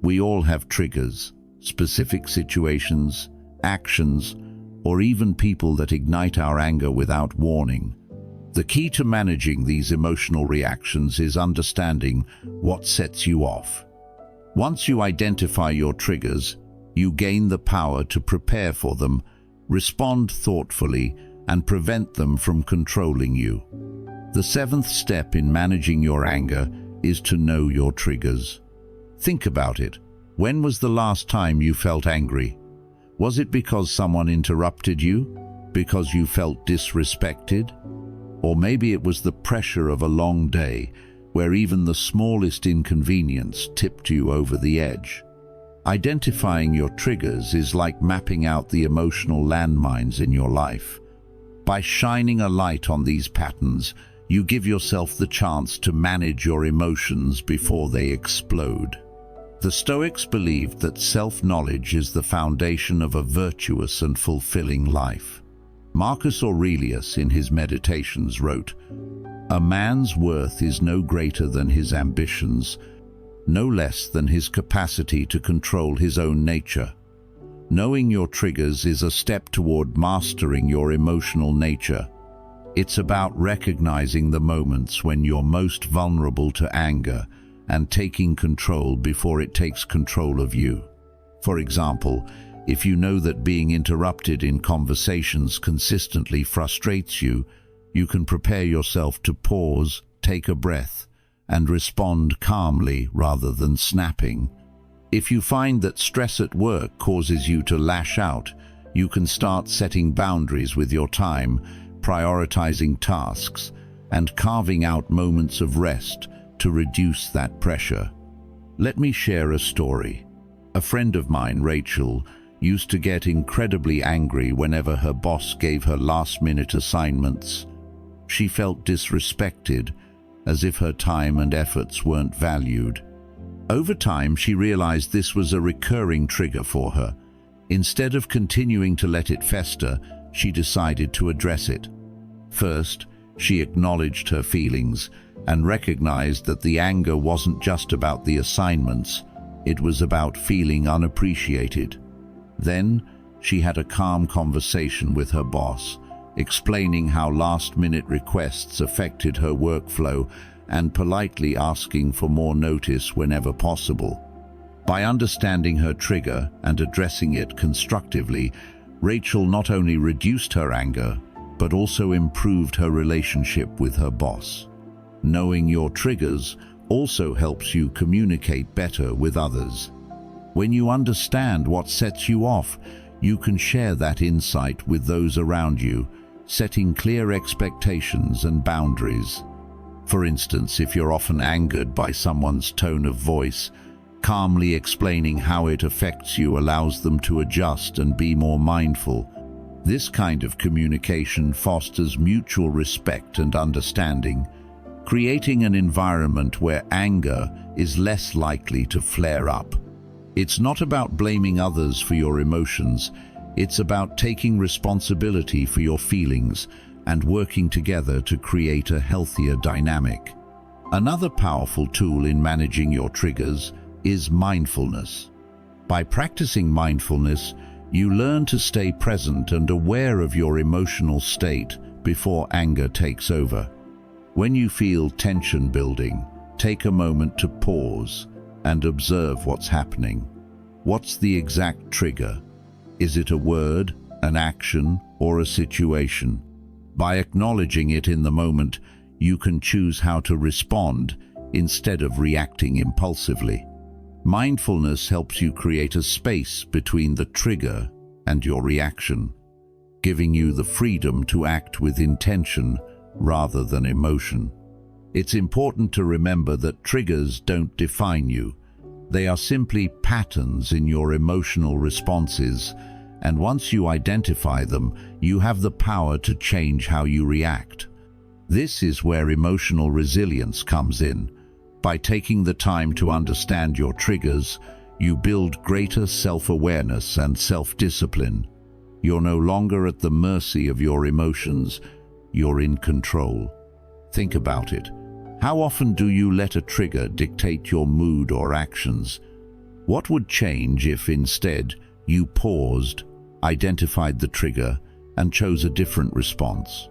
[SPEAKER 1] We all have triggers, specific situations, actions, or even people that ignite our anger without warning. The key to managing these emotional reactions is understanding what sets you off. Once you identify your triggers, you gain the power to prepare for them, respond thoughtfully, and prevent them from controlling you. The 7th step in managing your anger is to know your triggers. Think about it. When was the last time you felt angry? Was it because someone interrupted you? Because you felt disrespected? Or maybe it was the pressure of a long day, where even the smallest inconvenience tipped you over the edge. Identifying your triggers is like mapping out the emotional landmines in your life. By shining a light on these patterns, you give yourself the chance to manage your emotions before they explode. The Stoics believed that self-knowledge is the foundation of a virtuous and fulfilling life. Marcus Aurelius, in his Meditations, wrote, "A man's worth is no greater than his ambitions, no less than his capacity to control his own nature." Knowing your triggers is a step toward mastering your emotional nature. It's about recognizing the moments when you're most vulnerable to anger and taking control before it takes control of you. For example, if you know that being interrupted in conversations consistently frustrates you, you can prepare yourself to pause, take a breath, and respond calmly rather than snapping. If you find that stress at work causes you to lash out, you can start setting boundaries with your time, prioritizing tasks, and carving out moments of rest to reduce that pressure. Let me share a story. A friend of mine, Rachel, used to get incredibly angry whenever her boss gave her last-minute assignments. She felt disrespected, as if her time and efforts weren't valued. Over time, she realized this was a recurring trigger for her. Instead of continuing to let it fester, she decided to address it. First, she acknowledged her feelings and recognized that the anger wasn't just about the assignments, it was about feeling unappreciated. Then, she had a calm conversation with her boss, explaining how last-minute requests affected her workflow and politely asking for more notice whenever possible. By understanding her trigger and addressing it constructively, Rachel not only reduced her anger, but also improved her relationship with her boss. Knowing your triggers also helps you communicate better with others. When you understand what sets you off, you can share that insight with those around you, setting clear expectations and boundaries. For instance, if you're often angered by someone's tone of voice, calmly explaining how it affects you allows them to adjust and be more mindful. This kind of communication fosters mutual respect and understanding, creating an environment where anger is less likely to flare up. It's not about blaming others for your emotions, it's about taking responsibility for your feelings and working together to create a healthier dynamic. Another powerful tool in managing your triggers is mindfulness. By practicing mindfulness, you learn to stay present and aware of your emotional state before anger takes over. When you feel tension building, take a moment to pause and observe what's happening. What's the exact trigger? Is it a word, an action, or a situation? By acknowledging it in the moment, you can choose how to respond instead of reacting impulsively. Mindfulness helps you create a space between the trigger and your reaction, giving you the freedom to act with intention rather than emotion. It's important to remember that triggers don't define you. They are simply patterns in your emotional responses, and once you identify them, you have the power to change how you react. This is where emotional resilience comes in. By taking the time to understand your triggers, you build greater self-awareness and self-discipline. You're no longer at the mercy of your emotions, you're in control. Think about it. How often do you let a trigger dictate your mood or actions? What would change if instead you paused, identified the trigger, and chose a different response?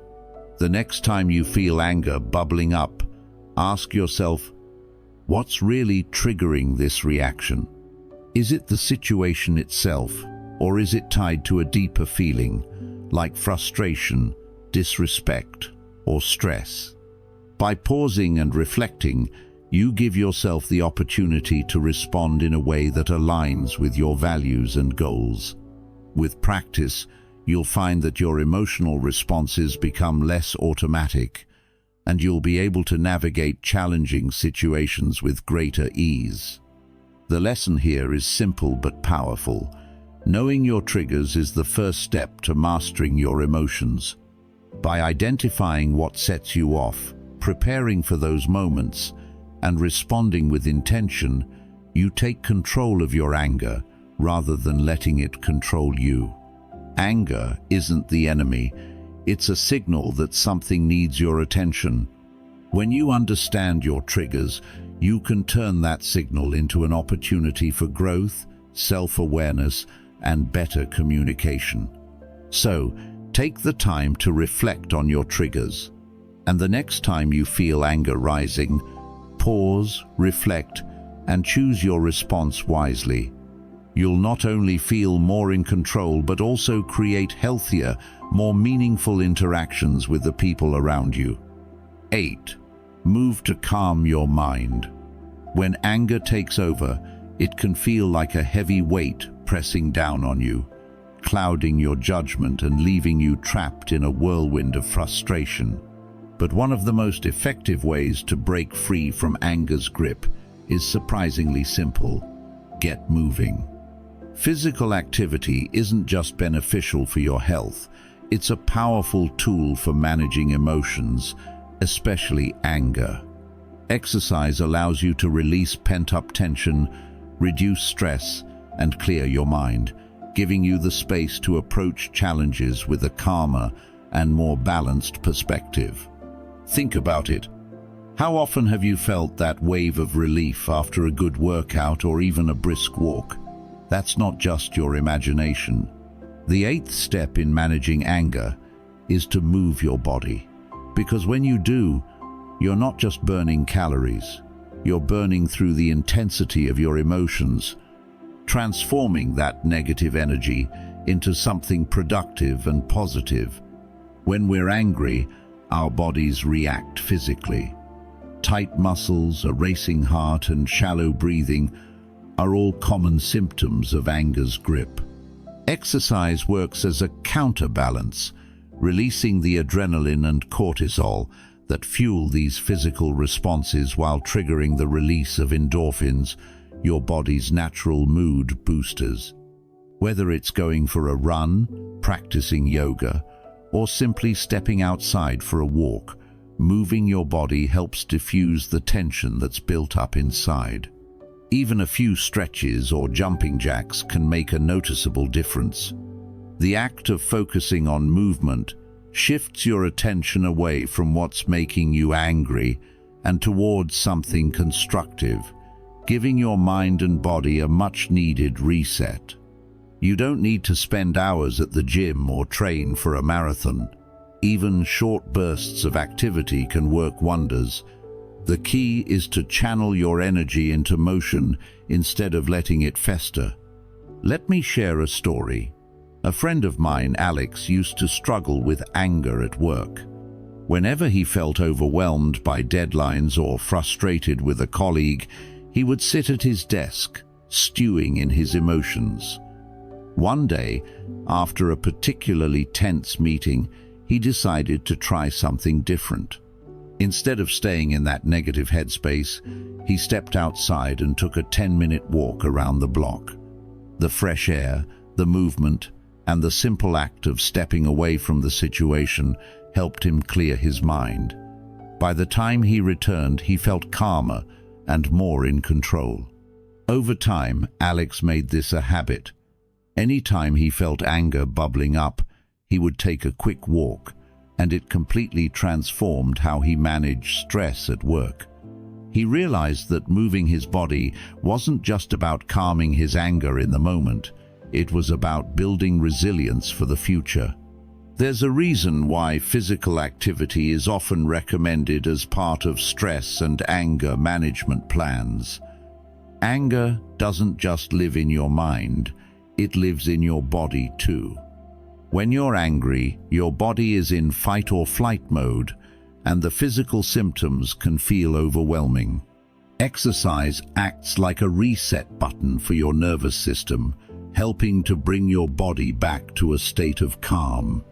[SPEAKER 1] The next time you feel anger bubbling up, ask yourself, what's really triggering this reaction? Is it the situation itself, or is it tied to a deeper feeling, like frustration, disrespect, or stress? By pausing and reflecting, you give yourself the opportunity to respond in a way that aligns with your values and goals. With practice, you'll find that your emotional responses become less automatic, and you'll be able to navigate challenging situations with greater ease. The lesson here is simple but powerful. Knowing your triggers is the first step to mastering your emotions. By identifying what sets you off, preparing for those moments, and responding with intention, you take control of your anger rather than letting it control you. Anger isn't the enemy, it's a signal that something needs your attention. When you understand your triggers, you can turn that signal into an opportunity for growth, self-awareness, and better communication. So, take the time to reflect on your triggers. And the next time you feel anger rising, pause, reflect, and choose your response wisely. You'll not only feel more in control, but also create healthier, more meaningful interactions with the people around you. 8. Move to calm your mind. When anger takes over, it can feel like a heavy weight pressing down on you, clouding your judgment and leaving you trapped in a whirlwind of frustration. But one of the most effective ways to break free from anger's grip is surprisingly simple: get moving. Physical activity isn't just beneficial for your health, it's a powerful tool for managing emotions, especially anger. Exercise allows you to release pent-up tension, reduce stress, and clear your mind, giving you the space to approach challenges with a calmer and more balanced perspective. Think about it. How often have you felt that wave of relief after a good workout or even a brisk walk? That's not just your imagination. The 8th step in managing anger is to move your body. Because when you do, you're not just burning calories, you're burning through the intensity of your emotions, transforming that negative energy into something productive and positive. When we're angry, our bodies react physically. Tight muscles, a racing heart, and shallow breathing are all common symptoms of anger's grip. Exercise works as a counterbalance, releasing the adrenaline and cortisol that fuel these physical responses while triggering the release of endorphins, your body's natural mood boosters. Whether it's going for a run, practicing yoga, or simply stepping outside for a walk, moving your body helps diffuse the tension that's built up inside. Even a few stretches or jumping jacks can make a noticeable difference. The act of focusing on movement shifts your attention away from what's making you angry and towards something constructive, giving your mind and body a much-needed reset. You don't need to spend hours at the gym or train for a marathon. Even short bursts of activity can work wonders. The key is to channel your energy into motion instead of letting it fester. Let me share a story. A friend of mine, Alex, used to struggle with anger at work. Whenever he felt overwhelmed by deadlines or frustrated with a colleague, he would sit at his desk, stewing in his emotions. One day, after a particularly tense meeting, he decided to try something different. Instead of staying in that negative headspace, He stepped outside and took a 10-minute walk around the block. The fresh air, the movement, and the simple act of stepping away from the situation helped him clear his mind. By the time he returned, he felt calmer and more in control. Over time, Alex made this a habit. Any time he felt anger bubbling up, he would take a quick walk, and it completely transformed how he managed stress at work. He realized that moving his body wasn't just about calming his anger in the moment, it was about building resilience for the future. There's a reason why physical activity is often recommended as part of stress and anger management plans. Anger doesn't just live in your mind, it lives in your body too. When you're angry, your body is in fight or flight mode, and the physical symptoms can feel overwhelming. Exercise acts like a reset button for your nervous system, helping to bring your body back to a state of calm.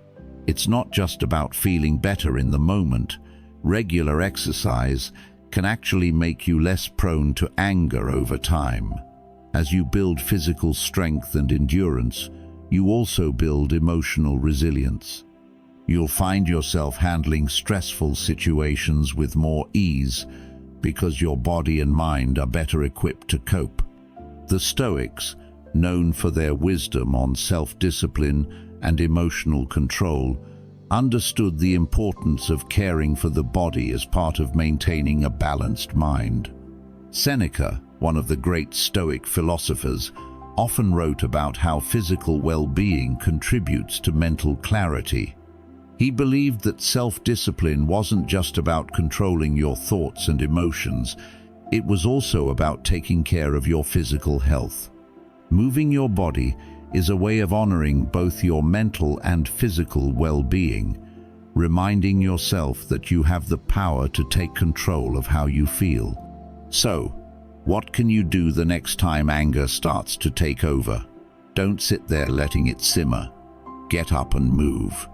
[SPEAKER 1] It's not just about feeling better in the moment. Regular exercise can actually make you less prone to anger over time. As you build physical strength and endurance, you also build emotional resilience. You'll find yourself handling stressful situations with more ease because your body and mind are better equipped to cope. The Stoics, known for their wisdom on self-discipline and emotional control, understood the importance of caring for the body as part of maintaining a balanced mind. Seneca, one of the great Stoic philosophers, often wrote about how physical well-being contributes to mental clarity. He believed that self-discipline wasn't just about controlling your thoughts and emotions, it was also about taking care of your physical health. Moving your body is a way of honoring both your mental and physical well-being, reminding yourself that you have the power to take control of how you feel. So, what can you do the next time anger starts to take over? Don't sit there letting it simmer. Get up and move.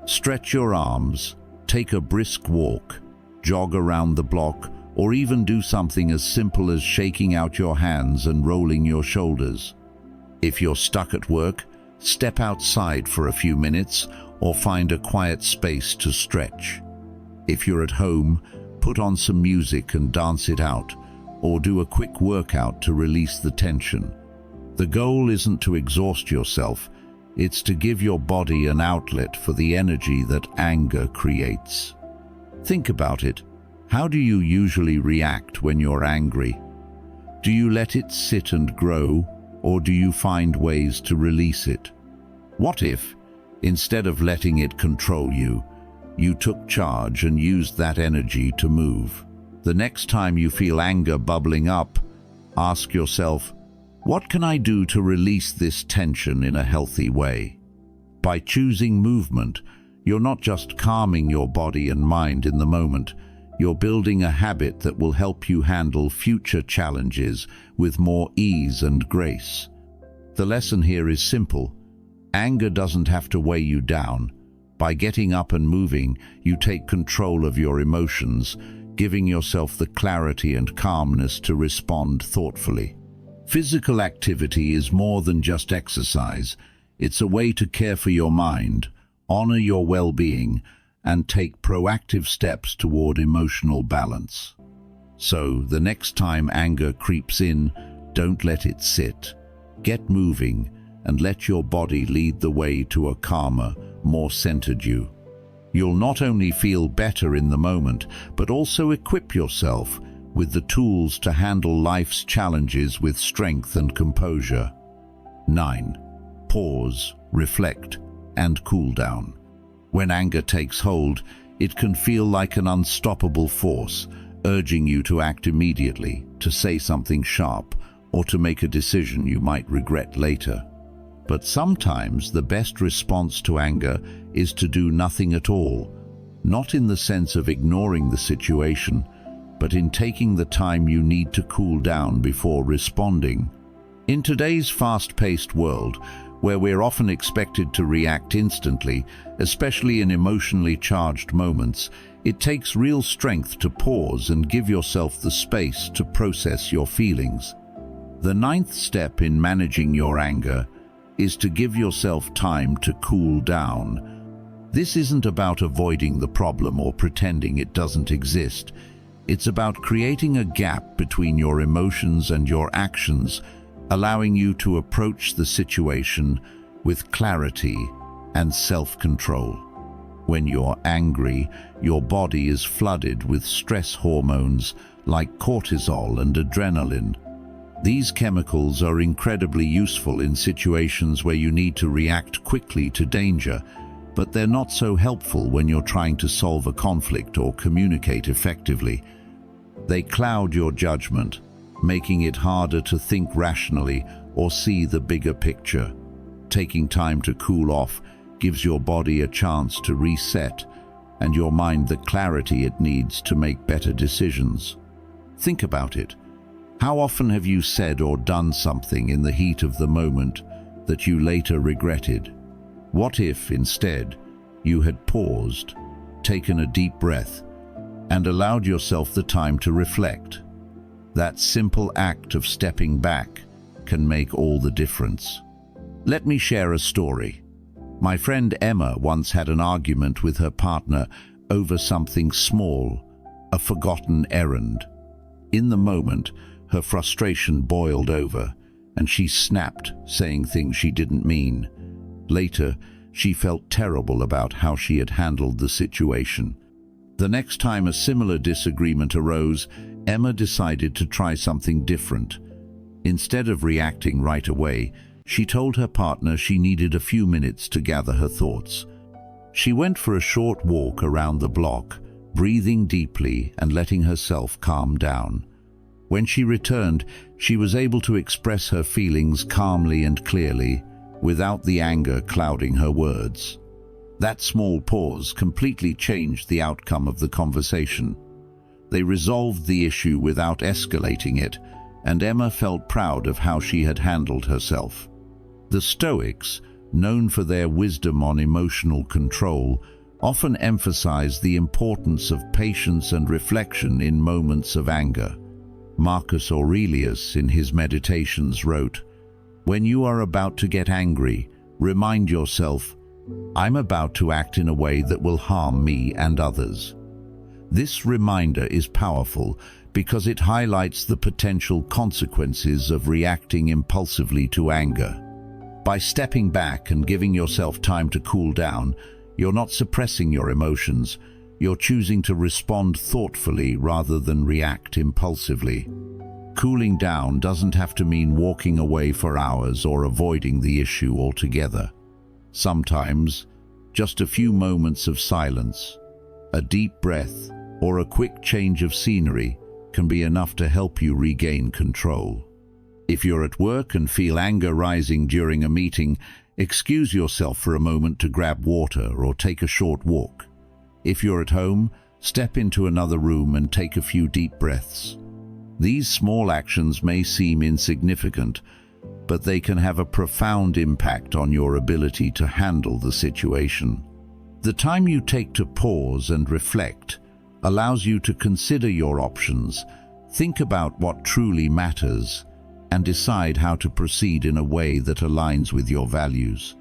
[SPEAKER 1] Stretch your arms, take a brisk walk, jog around the block, or even do something as simple as shaking out your hands and rolling your shoulders. If you're stuck at work, step outside for a few minutes or find a quiet space to stretch. If you're at home, put on some music and dance it out, or do a quick workout to release the tension. The goal isn't to exhaust yourself, it's to give your body an outlet for the energy that anger creates. Think about it. How do you usually react when you're angry? Do you let it sit and grow, or do you find ways to release it? What if, instead of letting it control you, you took charge and used that energy to move? The next time you feel anger bubbling up, ask yourself, what can I do to release this tension in a healthy way? By choosing movement, you're not just calming your body and mind in the moment, you're building a habit that will help you handle future challenges with more ease and grace. The lesson here is simple. Anger doesn't have to weigh you down. By getting up and moving, you take control of your emotions, giving yourself the clarity and calmness to respond thoughtfully. Physical activity is more than just exercise. It's a way to care for your mind, honor your well-being, and take proactive steps toward emotional balance. So, the next time anger creeps in, don't let it sit. Get moving and let your body lead the way to a calmer, more centered you. You'll not only feel better in the moment, but also equip yourself with the tools to handle life's challenges with strength and composure. 9. Pause, reflect, and cool down. When anger takes hold, it can feel like an unstoppable force, urging you to act immediately, to say something sharp, or to make a decision you might regret later. But sometimes the best response to anger is to do nothing at all, not in the sense of ignoring the situation, but in taking the time you need to cool down before responding. In today's fast-paced world, where we're often expected to react instantly, especially in emotionally charged moments, It takes real strength to pause and give yourself the space to process your feelings. The ninth step in managing your anger is to give yourself time to cool down. This isn't about avoiding the problem or pretending it doesn't exist. It's about creating a gap between your emotions and your actions, allowing you to approach the situation with clarity and self-control. When you're angry, your body is flooded with stress hormones like cortisol and adrenaline. These chemicals are incredibly useful in situations where you need to react quickly to danger, but they're not so helpful when you're trying to solve a conflict or communicate effectively. They cloud your judgment, making it harder to think rationally or see the bigger picture. Taking time to cool off gives your body a chance to reset and your mind the clarity it needs to make better decisions. Think about it. How often have you said or done something in the heat of the moment that you later regretted? What if, instead, you had paused, taken a deep breath, and allowed yourself the time to reflect? That simple act of stepping back can make all the difference. Let me share a story. My friend Emma once had an argument with her partner over something small, a forgotten errand. In the moment, her frustration boiled over, and she snapped, saying things she didn't mean. Later, she felt terrible about how she had handled the situation. The next time a similar disagreement arose, Emma decided to try something different. Instead of reacting right away, she told her partner she needed a few minutes to gather her thoughts. She went for a short walk around the block, breathing deeply and letting herself calm down. When she returned, she was able to express her feelings calmly and clearly, without the anger clouding her words. That small pause completely changed the outcome of the conversation. They resolved the issue without escalating it, and Emma felt proud of how she had handled herself. The Stoics, known for their wisdom on emotional control, often emphasize the importance of patience and reflection in moments of anger. Marcus Aurelius, in his Meditations, wrote, "When you are about to get angry, remind yourself, I'm about to act in a way that will harm me and others." This reminder is powerful because it highlights the potential consequences of reacting impulsively to anger. By stepping back and giving yourself time to cool down, you're not suppressing your emotions, you're choosing to respond thoughtfully rather than react impulsively. Cooling down doesn't have to mean walking away for hours or avoiding the issue altogether. Sometimes, just a few moments of silence, a deep breath, or a quick change of scenery can be enough to help you regain control. If you're at work and feel anger rising during a meeting, excuse yourself for a moment to grab water or take a short walk. If you're at home, step into another room and take a few deep breaths. These small actions may seem insignificant, but they can have a profound impact on your ability to handle the situation. The time you take to pause and reflect allows you to consider your options, think about what truly matters, and decide how to proceed in a way that aligns with your values.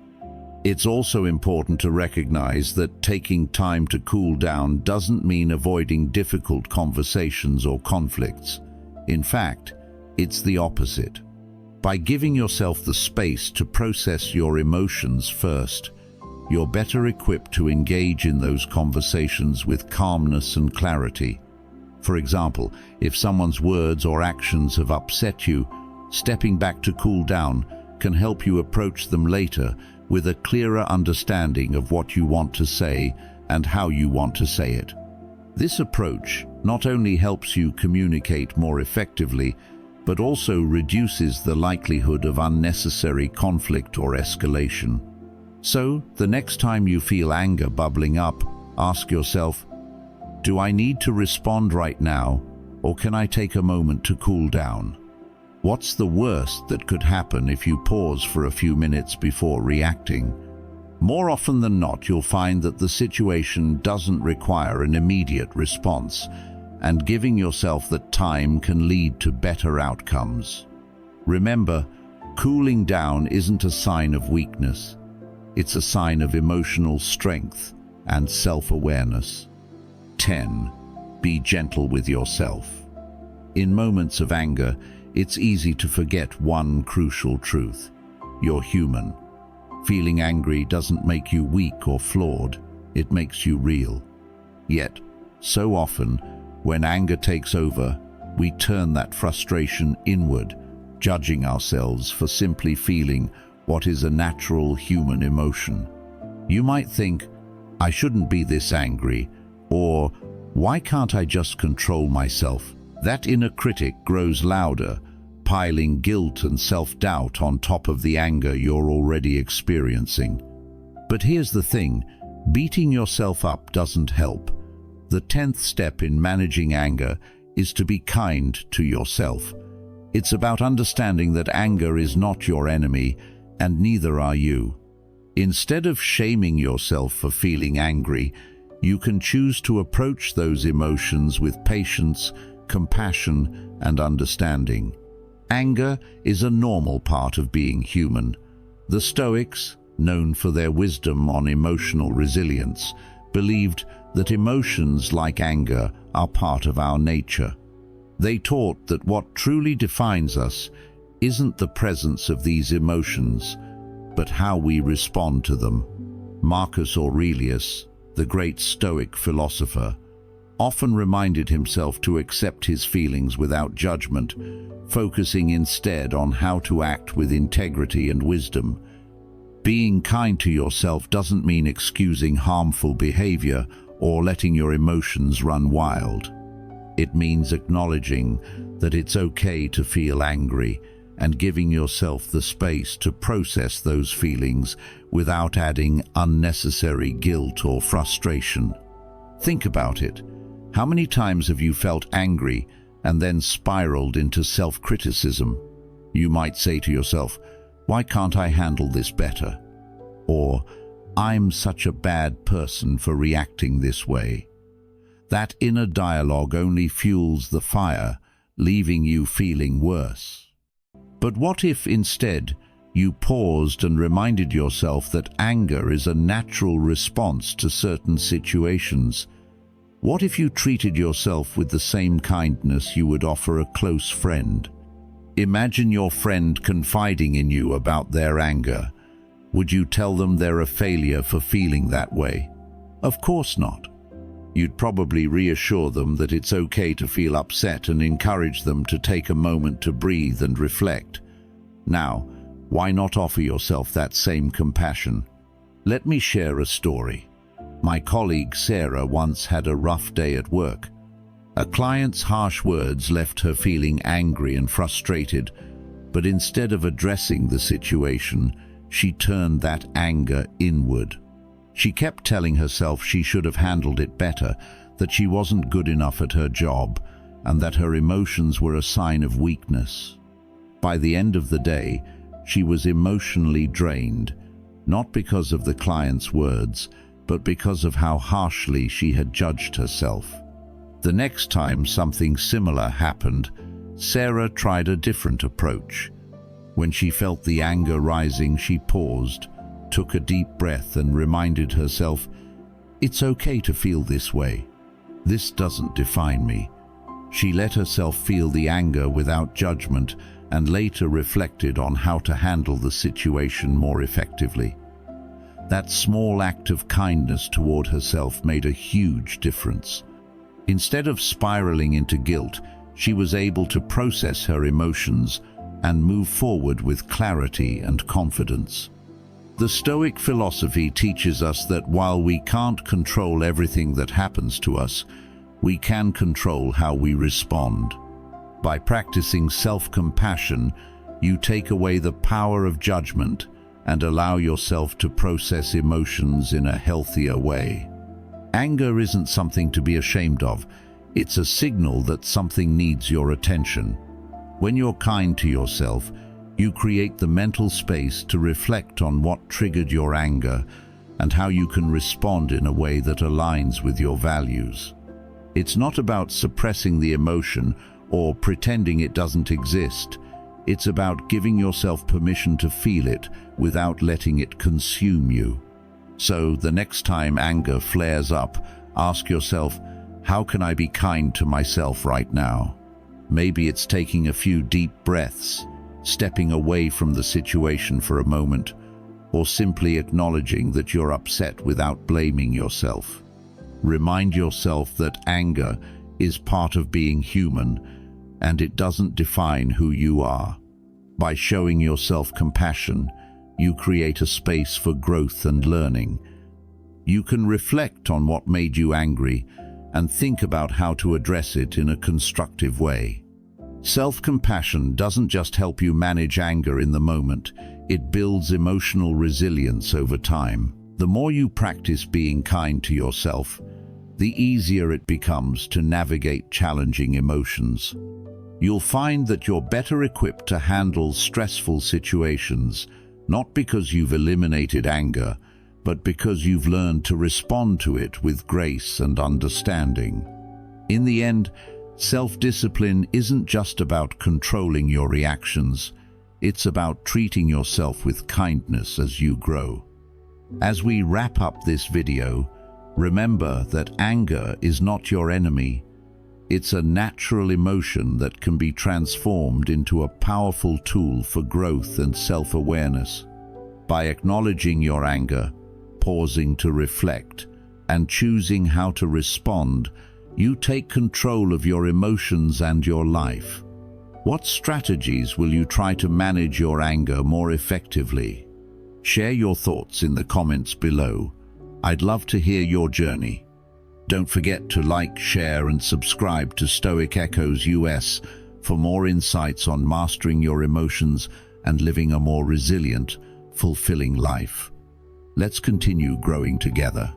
[SPEAKER 1] It's also important to recognize that taking time to cool down doesn't mean avoiding difficult conversations or conflicts. In fact, it's the opposite. By giving yourself the space to process your emotions first, you're better equipped to engage in those conversations with calmness and clarity. For example, if someone's words or actions have upset you, stepping back to cool down can help you approach them later with a clearer understanding of what you want to say and how you want to say it. This approach not only helps you communicate more effectively, but also reduces the likelihood of unnecessary conflict or escalation. So, the next time you feel anger bubbling up, ask yourself, do I need to respond right now, or can I take a moment to cool down? What's the worst that could happen if you pause for a few minutes before reacting? More often than not, you'll find that the situation doesn't require an immediate response, and giving yourself that time can lead to better outcomes. Remember, cooling down isn't a sign of weakness. It's a sign of emotional strength and self-awareness. 10. Be gentle with yourself. In moments of anger, it's easy to forget one crucial truth. You're human. Feeling angry doesn't make you weak or flawed. It makes you real. Yet, so often, when anger takes over, we turn that frustration inward, judging ourselves for simply feeling what is a natural human emotion. You might think, I shouldn't be this angry, or why can't I just control myself? That inner critic grows louder, piling guilt and self-doubt on top of the anger you're already experiencing. But here's the thing, beating yourself up doesn't help. The 10th step in managing anger is to be kind to yourself. It's about understanding that anger is not your enemy, and neither are you. Instead of shaming yourself for feeling angry, you can choose to approach those emotions with patience, compassion, and understanding. Anger is a normal part of being human. The Stoics, known for their wisdom on emotional resilience, believed that emotions like anger are part of our nature. They taught that what truly defines us isn't the presence of these emotions, but how we respond to them. Marcus Aurelius, the great Stoic philosopher, often reminded himself to accept his feelings without judgment, focusing instead on how to act with integrity and wisdom. Being kind to yourself doesn't mean excusing harmful behavior or letting your emotions run wild. It means acknowledging that it's okay to feel angry and giving yourself the space to process those feelings without adding unnecessary guilt or frustration. Think about it. How many times have you felt angry and then spiraled into self-criticism? You might say to yourself, why can't I handle this better? Or, I'm such a bad person for reacting this way. That inner dialogue only fuels the fire, leaving you feeling worse. But what if instead you paused and reminded yourself that anger is a natural response to certain situations? What if you treated yourself with the same kindness you would offer a close friend? Imagine your friend confiding in you about their anger. Would you tell them they're a failure for feeling that way? Of course not. You'd probably reassure them that it's okay to feel upset and encourage them to take a moment to breathe and reflect. Now, why not offer yourself that same compassion? Let me share a story. My colleague Sarah once had a rough day at work. A client's harsh words left her feeling angry and frustrated, but instead of addressing the situation, she turned that anger inward. She kept telling herself she should have handled it better, that she wasn't good enough at her job, and that her emotions were a sign of weakness. By the end of the day, she was emotionally drained, not because of the client's words, but because of how harshly she had judged herself. The next time something similar happened, Sarah tried a different approach. When she felt the anger rising, she paused, took a deep breath and reminded herself, it's okay to feel this way. This doesn't define me. She let herself feel the anger without judgment and later reflected on how to handle the situation more effectively. That small act of kindness toward herself made a huge difference. Instead of spiraling into guilt, she was able to process her emotions and move forward with clarity and confidence. The Stoic philosophy teaches us that while we can't control everything that happens to us, we can control how we respond. By practicing self-compassion, you take away the power of judgment and allow yourself to process emotions in a healthier way. Anger isn't something to be ashamed of. It's a signal that something needs your attention. When you're kind to yourself, you create the mental space to reflect on what triggered your anger and how you can respond in a way that aligns with your values. It's not about suppressing the emotion or pretending it doesn't exist. It's about giving yourself permission to feel it without letting it consume you. So the next time anger flares up, ask yourself, how can I be kind to myself right now? Maybe it's taking a few deep breaths, stepping away from the situation for a moment, or simply acknowledging that you're upset without blaming yourself. Remind yourself that anger is part of being human, and it doesn't define who you are. By showing yourself compassion, you create a space for growth and learning. You can reflect on what made you angry and think about how to address it in a constructive way. Self-compassion doesn't just help you manage anger in the moment, it builds emotional resilience over time. The more you practice being kind to yourself, the easier it becomes to navigate challenging emotions. You'll find that you're better equipped to handle stressful situations, not because you've eliminated anger, but because you've learned to respond to it with grace and understanding. In the end, self-discipline isn't just about controlling your reactions, it's about treating yourself with kindness as you grow. As we wrap up this video, remember that anger is not your enemy. It's a natural emotion that can be transformed into a powerful tool for growth and self-awareness. By acknowledging your anger, pausing to reflect, and choosing how to respond, you take control of your emotions and your life. What strategies will you try to manage your anger more effectively? Share your thoughts in the comments below. I'd love to hear your journey. Don't forget to like, share, and subscribe to Stoic Echoes US for more insights on mastering your emotions and living a more resilient, fulfilling life. Let's continue growing together.